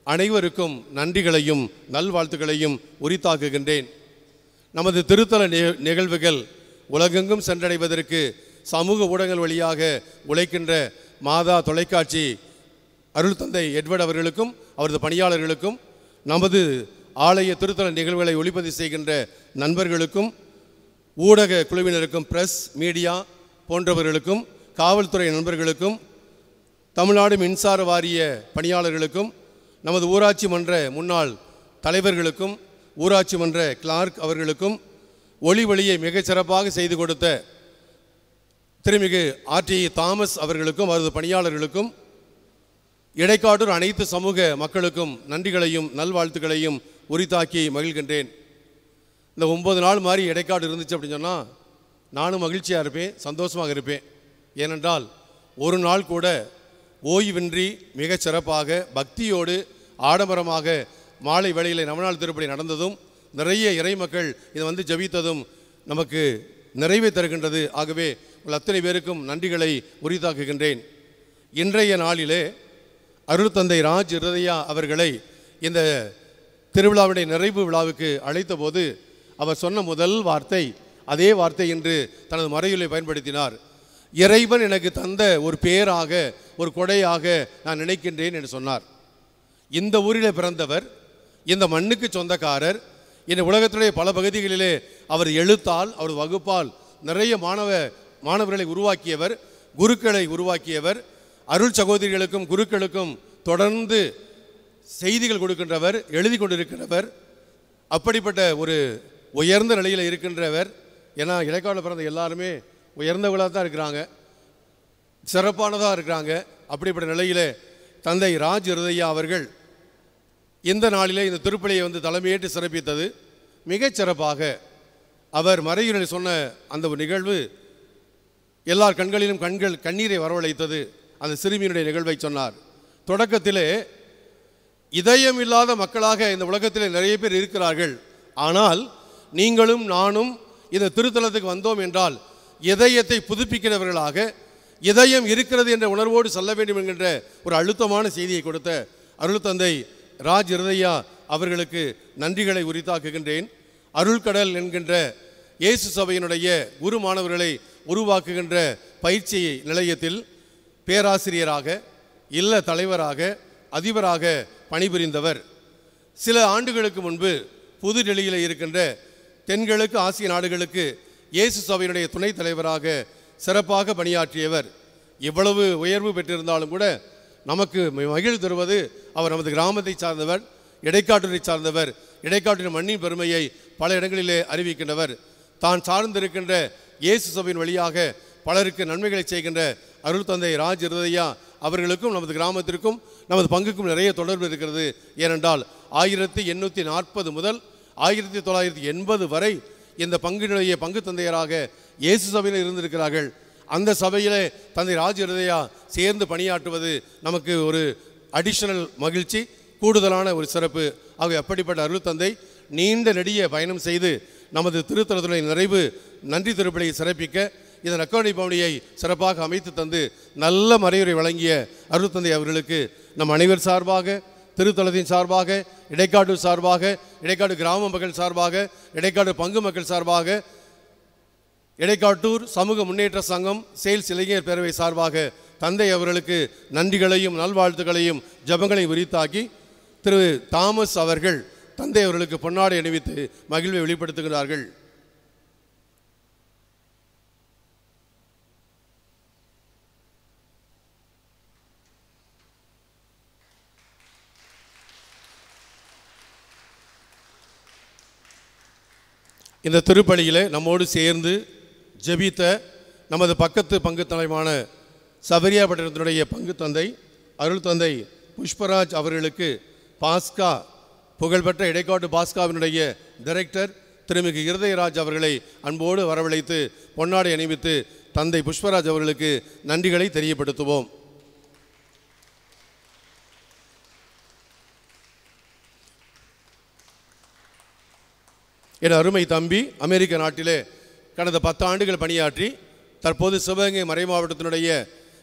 அனைவருக்கும் நன்றிகளையும் நல்வாழ்த்துக்களையும் உரித்தாக்குகின்றேன். நமது திருத்தல நிகழ்வுகள் உலகெங்கும் சென்றடைவதற்கு சமூக ஊடகங்கள் வழியாக உழைக்கின்ற மாதா தொலைக்காட்சி அருள் தந்தை எட்வர்ட் அவர்களுக்கும் அவரது பணியாளர்களுக்கும், நமது ஆலய திருத்தல நிகழ்வுகளை ஒளிப்பதிவு செய்கின்ற நண்பர்களுக்கும், ஊடக குழுவினருக்கும், பிரஸ் மீடியா போன்றவர்களுக்கும், காவல்துறை நண்பர்களுக்கும், தமிழ்நாடு மின்சார வாரிய பணியாளர்களுக்கும், நமது ஊராட்சி மன்ற முன்னாள் தலைவர்களுக்கும், ஊராட்சி மன்ற கிளார்க் அவர்களுக்கும், ஒளி வழியை மிகச் சிறப்பாக செய்து கொடுத்த திருமிகு ஆர்டி தாமஸ் அவர்களுக்கும் அவரது பணியாளர்களுக்கும், இடைக்காட்டூர் அனைத்து சமூக மக்களுக்கும் நன்றிகளையும் நல்வாழ்த்துக்களையும் உரித்தாக்கி மகிழ்கின்றேன். இந்த 9 நாள் மாதிரி இடைக்காடு இருந்துச்சு அப்படின்னு சொன்னால் நானும் மகிழ்ச்சியாக இருப்பேன், சந்தோஷமாக இருப்பேன். ஏனென்றால் ஒரு நாள் கூட ஓய்வின்றி மிகச் சிறப்பாக பக்தியோடு ஆடம்பரமாக மாலை வேளையில் நவநாள் திருப்பலி நடந்ததும், நிறைய இறை மக்கள் இதை வந்து ஜபித்ததும் நமக்கு நிறைவை தருகின்றது. ஆகவே உங்கள் அத்தனை பேருக்கும் நன்றிகளை உரித்தாக்குகின்றேன். இன்றைய நாளிலே அருள் தந்தை ராஜ் இருதயா அவர்களை இந்த திருவிழாவுடைய நிறைவு விழாவுக்கு அழைத்த போது அவர் சொன்ன முதல் வார்த்தை, அதே வார்த்தை என்று தனது மறையுளை பயன்படுத்தினார். இறைவன் எனக்கு தந்த ஒரு பேராக, ஒரு கொடையாக நான் நினைக்கின்றேன் என்று சொன்னார். இந்த ஊரில் பிறந்தவர், இந்த மண்ணுக்கு சொந்தக்காரர், இந்த உலகத்திலே பல பகுதிகளிலே அவர் எழுத்தால், அவர் வகுப்பால் நிறைய மாணவர்களை உருவாக்கியவர், குருக்களை உருவாக்கியவர், அருள் சகோதரிகளுக்கும் குருக்களுக்கும் தொடர்ந்து செய்திகள் கொடுக்கின்றவர், எழுதி கொண்டிருக்கிறவர். அப்படிப்பட்ட ஒரு உயர்ந்த நிலையில் இருக்கின்றவர். ஏன்னா இடைக்கால பிறந்த எல்லாருமே உயர்ந்தவர்களாக தான் இருக்கிறாங்க, சிறப்பானதாக இருக்கிறாங்க. அப்படிப்பட்ட நிலையில் தந்தை ராஜ் இருதயா அவர்கள் இந்த நாளிலே இந்த திருப்பலியை வந்து தலைமையேற்று சிறப்பித்தது மிகச் சிறப்பாக. அவர் மறையுரையில் சொன்ன அந்த ஒரு நிகழ்வு எல்லார் கண்களிலும் கண்ணீரை வரவழைத்தது. அந்த சிறுமியினுடைய நிகழ்வை சொன்னார். தொடக்கத்திலே இதயம் இல்லாத மக்களாக இந்த உலகத்தில் நிறைய பேர் இருக்கிறார்கள். ஆனால் நீங்களும் நானும் இந்த திருத்தலத்துக்கு வந்தோம் என்றால் இதயத்தை புதுப்பிக்கிறவர்களாக, இதயம் இருக்கிறது என்ற உணர்வோடு சொல்ல வேண்டும் என்கின்ற ஒரு அழுத்தமான செய்தியை கொடுத்த அருள் தந்தை ராஜ் இருதயா அவர்களுக்கு நன்றிகளை உரித்தாக்குகின்றேன். அருள்கடல் என்கின்ற இயேசு சபையினுடைய குரு மாணவர்களை உருவாக்குகின்ற பயிற்சி நிலையத்தில் பேராசிரியராக, இல்ல தலைவராக, அதிபராக பணிபுரிந்தவர். சில ஆண்டுகளுக்கு முன்பு புதுடெல்லியில் இருக்கின்ற தென்கிழக்கு ஆசிய நாடுகளுக்கு இயேசு சபையினுடைய துணைத் தலைவராக சிறப்பாக பணியாற்றியவர். இவ்வளவு உயர்வு பெற்றிருந்தாலும் கூட நமக்கு மகிழ் தருவது அவர் நமது கிராமத்தை சார்ந்தவர், இடைக்காட்டூரை சார்ந்தவர். இடைக்காட்டூரின் மண்ணின் பெருமையை பல இடங்களிலே அறிவிக்கின்றவர். தான் சார்ந்திருக்கின்ற இயேசு சபையின் வழியாக பலருக்கு நன்மைகளை செய்கின்ற அருள் தந்தை ராஜ் இருதயா அவர்களுக்கும் நமது கிராமத்திற்கும் நமது பங்குக்கும் நிறைய தொடர்பு இருக்கிறது. ஏனென்றால் 1840 முதல் 1980 வரை இந்த பங்கினுடைய பங்கு தந்தையராக இயேசு சபையில் இருந்திருக்கிறார்கள். அந்த சபையிலே தந்தை ராஜ் இருதயா சேர்ந்து பணியாற்றுவது நமக்கு ஒரு அடிஷனல் மகிழ்ச்சி, கூடுதலான ஒரு சிறப்பு. ஆக அப்படிப்பட்ட அருள் தந்தை நீண்ட நெடிய பயணம் செய்து நமது திருத்தலத்துடைய நிறைவு நன்றி திருப்பலியை சிறப்பிக்க இந்த நற்கருணை பவனியை சிறப்பாக அமைத்து தந்து நல்ல மறையுரை வழங்கிய அருள் தந்தை அவர்களுக்கு நம் அனைவர் சார்பாக, திருத்தலத்தின் சார்பாக, இடைக்காட்டூர் சார்பாக, இடைக்காடு கிராம மக்கள் சார்பாக, இடைக்காடு பங்கு மக்கள் சார்பாக, இடைக்காட்டூர் சமூக முன்னேற்ற சங்கம் சேல்ஸ் இளைஞர் பேரவை சார்பாக தந்தை அவர்களுக்கு நன்றிகளையும் நல்வாழ்த்துக்களையும் ஜபங்களையும் உரித்தாக்கி திரு தாமஸ் அவர்கள் தந்தை அவர்களுக்கு பொன்னாடை அணிவித்து மகிழ்வை வெளிப்படுத்துகிறார்கள். இந்த திருப்பலியிலே நம்மோடு சேர்ந்து ஜெபித்த நமது பக்கத்து பங்கு தலைவரான சபரியா பட்டணத்தினுடைய பங்கு தந்தை அருள் தந்தை புஷ்பராஜ் அவர்களுக்கு பாஸ்கா புகழ்பெற்ற இடைக்காட்டு பாஸ்காவினுடைய டைரக்டர் திருமிகு இருதயராஜ் அவர்களை அன்போடு வரவழைத்து பொன்னாடை அணிவித்து தந்தை புஷ்பராஜ் அவர்களுக்கு நன்றிகளை தெரியப்படுத்துவோம். என் அருமை தம்பி அமெரிக்க நாட்டிலே கடந்த 10 ஆண்டுகள் பணியாற்றி தற்போது சிவகங்கை மறை மாவட்டத்தினுடைய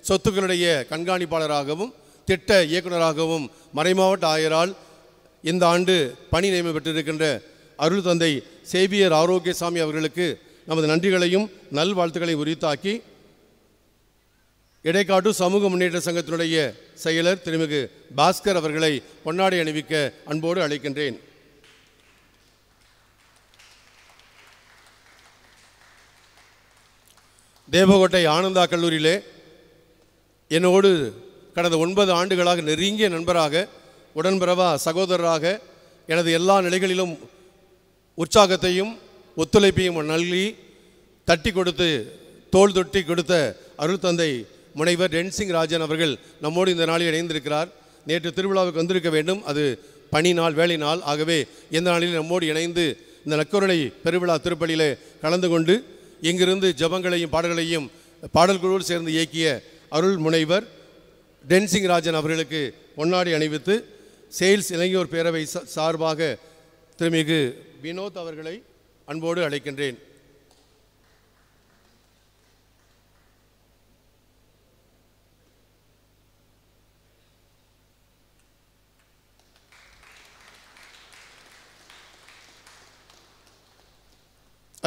சொத்துக்களுடைய கண்காணிப்பாளராகவும் திட்ட இயக்குநராகவும் மறைமாவட்ட ஆயரால் இந்த ஆண்டு பணி நியமனம் பெற்றிருக்கின்ற அருள் தந்தை சேவியர் ஆரோக்கியசாமி அவர்களுக்கு நமது நன்றிகளையும் நல்வாழ்த்துக்களை உரித்தாக்கி இடைக்காட்டு சமூக முன்னேற்ற சங்கத்தினுடைய செயலர் திருமிகு பாஸ்கர் அவர்களை பொன்னாடை அணிவிக்க அன்போடு அழைக்கின்றேன். தேவகோட்டை ஆனந்தா கல்லூரியிலே என்னோடு கடந்த 9 ஆண்டுகளாக நெருங்கிய நண்பராக, உடன்பிறவா சகோதரராக எனது எல்லா நிலைகளிலும் உற்சாகத்தையும் ஒத்துழைப்பையும் நல்கி தட்டி கொடுத்து தோள் தொட்டி கொடுத்த அருள் தந்தை முனைவர் டென்சிங் ராஜன் அவர்கள் நம்மோடு இந்த நாளில் இணைந்திருக்கிறார். நேற்று திருவிழாவுக்கு வந்திருக்க வேண்டும், அது பணி நாள், வேலை நாள். ஆகவே இந்த நாளில் நம்மோடு இணைந்து இந்த நற்கருணை பெருவிழா திருப்பலியிலே கலந்து கொண்டு இங்கிருந்து ஜபங்களையும் பாடல்களையும் பாடல் குழுவோடு சேர்ந்து இயக்கிய அருள் முனைவர் டென்சிங் ராஜன் அவர்களுக்கு பொன்னாடை அணிவித்து சேல்ஸ் இளைஞர் பேரவை சார்பாக திருமிகு வினோத் அவர்களை அன்போடு அழைக்கின்றேன்.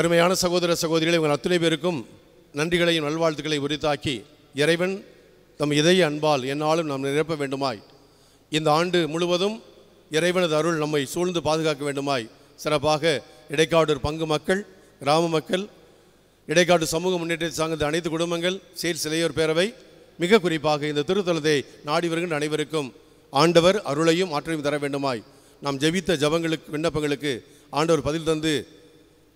அருமையான சகோதர சகோதரிகளை உங்கள் அத்தனை பேருக்கும் நன்றிகளையும் நல்வாழ்த்துக்களை உரித்தாக்கி இறைவன் தம் இதய அன்பால் என்னாலும் நாம் நிரப்ப வேண்டுமாய், இந்த ஆண்டு முழுவதும் இறைவனது அருள் நம்மை சூழ்ந்து பாதுகாக்க வேண்டுமாய் சிறப்பாக இடைக்காட்டூர் பங்கு மக்கள், கிராம மக்கள், இடைக்காட்டு சமூக முன்னேற்ற சங்கத்தின் அனைத்து குடும்பங்கள், சேல்ஸ் இளையோர் பேரவை, மிக குறிப்பாக இந்த திருத்தலத்தை நாடி வருகின்ற அனைவருக்கும் ஆண்டவர் அருளையும் ஆற்றலையும் தர வேண்டுமாய் நாம் ஜெபித்த ஜபங்களுக்கு விண்ணப்பங்களுக்கு ஆண்டவர் பதில் தந்து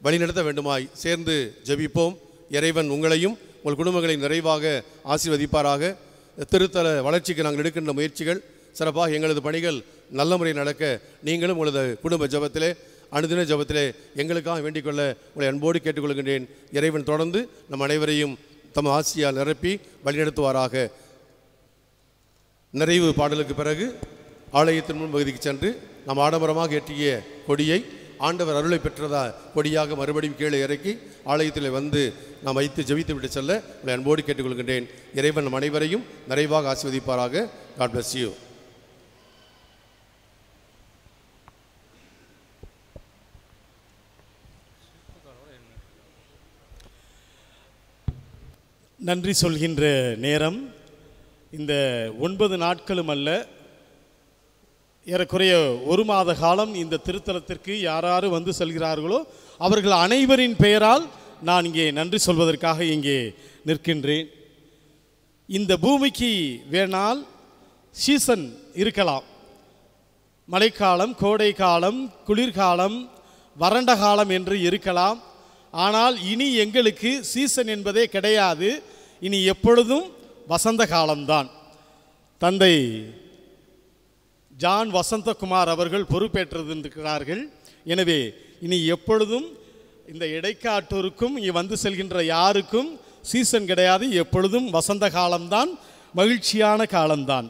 வழிநடத்த வேண்டுமாய் சேர்ந்து ஜெபிப்போம். இறைவன் உங்களையும் உங்கள் குடும்பங்களையும் நிறைவாக ஆசீர்வதிப்பாராக. திருத்தல வளர்ச்சிக்கு நாங்கள் எடுக்கின்ற முயற்சிகள் சிறப்பாக எங்களது பணிகள் நல்ல முறையில் நடக்க நீங்களும் உங்களது குடும்ப ஜபத்திலே அனுதின ஜபத்திலே எங்களுக்காக வேண்டிக்கொள்ள உங்களை அன்போடு கேட்டுக்கொள்கின்றேன். இறைவன் தொடர்ந்து நம் அனைவரையும் தம் ஆசியால் நிரப்பி வழிநடத்துவாராக. நிறைவு பாடலுக்கு பிறகு ஆலயத்தின் முன்பகுதிக்கு சென்று நாம் ஆடம்பரமாக ஏற்றிய கொடியை ஆண்டவர் அருளை பெற்றதா கொடியாக மறுபடியும் கீழே இறக்கி ஆலயத்தில் வந்து நாம் வைத்து ஜெபித்து விட்டு செல்ல உங்களை அன்போடு கேட்டுக்கொள்கின்றேன். இறைவன் நம் அனைவரையும் நிறைவாக ஆசீர்வதிப்பாராக. God bless you. நன்றி சொல்கின்ற நேரம். இந்த 9 நாட்களும் அல்ல, ஏறக்குறைய 1 மாத காலம் இந்த திருத்தலத்திற்கு யார் வந்து செல்கிறார்களோ அவர்கள் அனைவரின் பெயரால் நான் இங்கே நன்றி சொல்வதற்காக இங்கே நிற்கின்றேன். இந்த பூமிக்கு வேணால் சீசன் இருக்கலாம். மழைக்காலம், கோடை காலம், குளிர்காலம், வறண்ட காலம் என்று இருக்கலாம். ஆனால் இனி எங்களுக்கு சீசன் என்பதே கிடையாது. இனி எப்பொழுதும் வசந்த காலம்தான். தந்தை ஜான் வசந்தகுமார் அவர்கள் பொறுப்பேற்றிருக்கிறார்கள். எனவே இனி எப்பொழுதும் இந்த இடைக்காட்டூருக்கும் இங்கே வந்து செல்கின்ற யாருக்கும் சீசன் கிடையாது. எப்பொழுதும் வசந்த காலம்தான், மகிழ்ச்சியான காலம்தான்.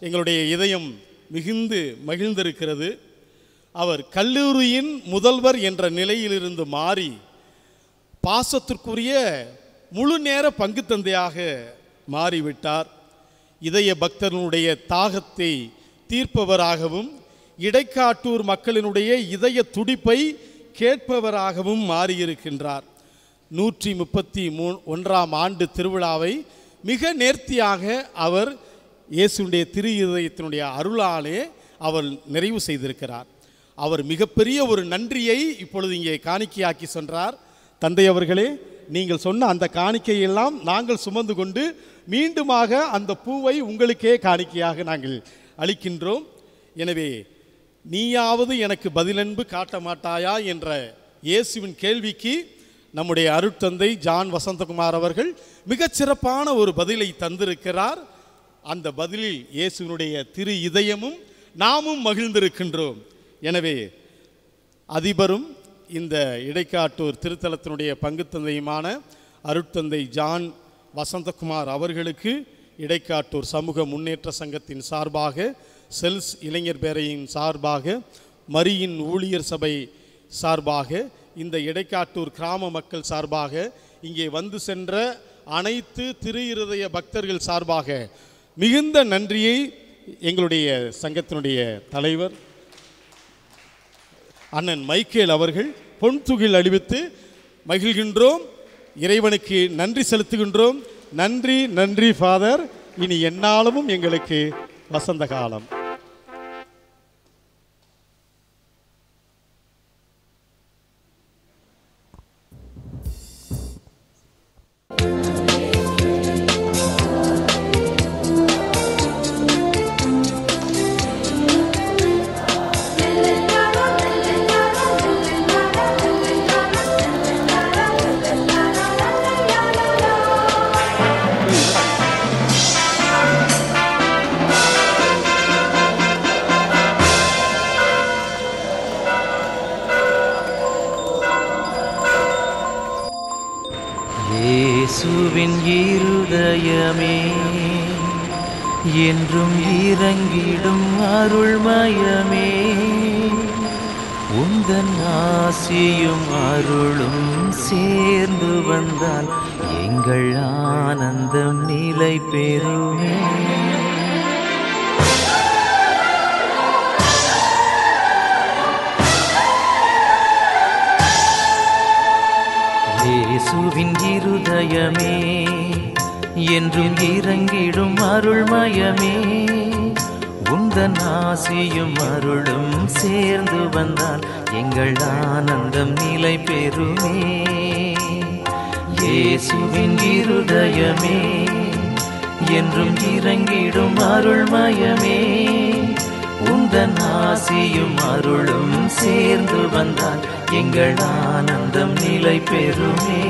எங்களுடைய இதயம் மிகுந்து மகிழ்ந்திருக்கிறது. அவர் கல்லூரியின் முதல்வர் என்ற நிலையிலிருந்து மாறி பாசத்திற்குரிய முழு நேர பங்கு தந்தையாக மாறிவிட்டார். இதய பக்தர்களுடைய தாகத்தை தீர்ப்பவராகவும் இடைக்காட்டூர் மக்களினுடைய இதய துடிப்பை கேட்பவராகவும் மாறியிருக்கின்றார். 131ஆம் ஆண்டு திருவிழாவை மிக நேர்த்தியாக அவர் இயேசுடைய திரு இதயத்தினுடைய அருளாலே அவர் நிறைவு செய்திருக்கிறார். அவர் மிகப்பெரிய ஒரு நன்றியை இப்பொழுது இங்கே காணிக்கையாக்கி சென்றார். தந்தை அவர்களே, நீங்கள் சொன்ன அந்த காணிக்கையெல்லாம் நாங்கள் சுமந்து கொண்டு மீண்டுமாக அந்த பூவை உங்களுக்கே காணிக்கையாக நாங்கள் அளிக்கின்றோம். எனவே நீயாவது எனக்கு பதிலன்பு காட்ட மாட்டாயா என்ற இயேசுவின் கேள்விக்கு நம்முடைய அருட்தந்தை ஜான் வசந்தகுமார் அவர்கள் மிகச்சிறப்பான ஒரு பதிலை தந்திருக்கிறார். அந்த பதிலில் இயேசுவினுடைய திரு இதயமும் நாமும் மகிழ்ந்திருக்கின்றோம். எனவே அதிபரும் இந்த இடைக்காட்டூர் திருத்தலத்தினுடைய பங்கு தந்தையுமான அருட்தந்தை ஜான் வசந்தகுமார் அவர்களுக்கு இடைக்காட்டூர் சமூக முன்னேற்ற சங்கத்தின் சார்பாக, செல்ஸ் இளைஞர் பேரையின் சார்பாக, மரியின் ஊழியர் சபை சார்பாக, இந்த இடைக்காட்டூர் கிராம மக்கள் சார்பாக, இங்கே வந்து சென்ற அனைத்து திரு இருதய பக்தர்கள் சார்பாக மிகுந்த நன்றியை எங்களுடைய சங்கத்தினுடைய தலைவர் அண்ணன் மைக்கேல் அவர்கள் பொன்துகில் அளிவித்து மகிழ்கின்றோம். இறைவனுக்கு நன்றி செலுத்துகின்றோம். நன்றி நன்றி ஃபாதர். இனி எந்நாளும் எங்களுக்கு வசந்த காலம். இயேசுவின் இருதயமே என்றும் இறங்கிடும் அருள்மயமே, உந்தன் ஆசியும் அருளும் சேர்ந்து வந்தால் எங்கள் ஆனந்தம் நிலை பெறுமே. இயேசுவின் இருதயமே என்றும் இறங்கிடும் அருள்மயமே, உந்தன் ஆசியும் அருளும் சேர்ந்து வந்தால் எங்கள் ஆனந்தம் நிலை பெறுமே. இயேசுவின் இருதயமே என்றும் இறங்கிடும் அருள்மயமே, உந்தன் ஆசியும் அருளும் சேர்ந்து வந்தால் எங்கள் ஆனந்தம் நிலை பெறுமே.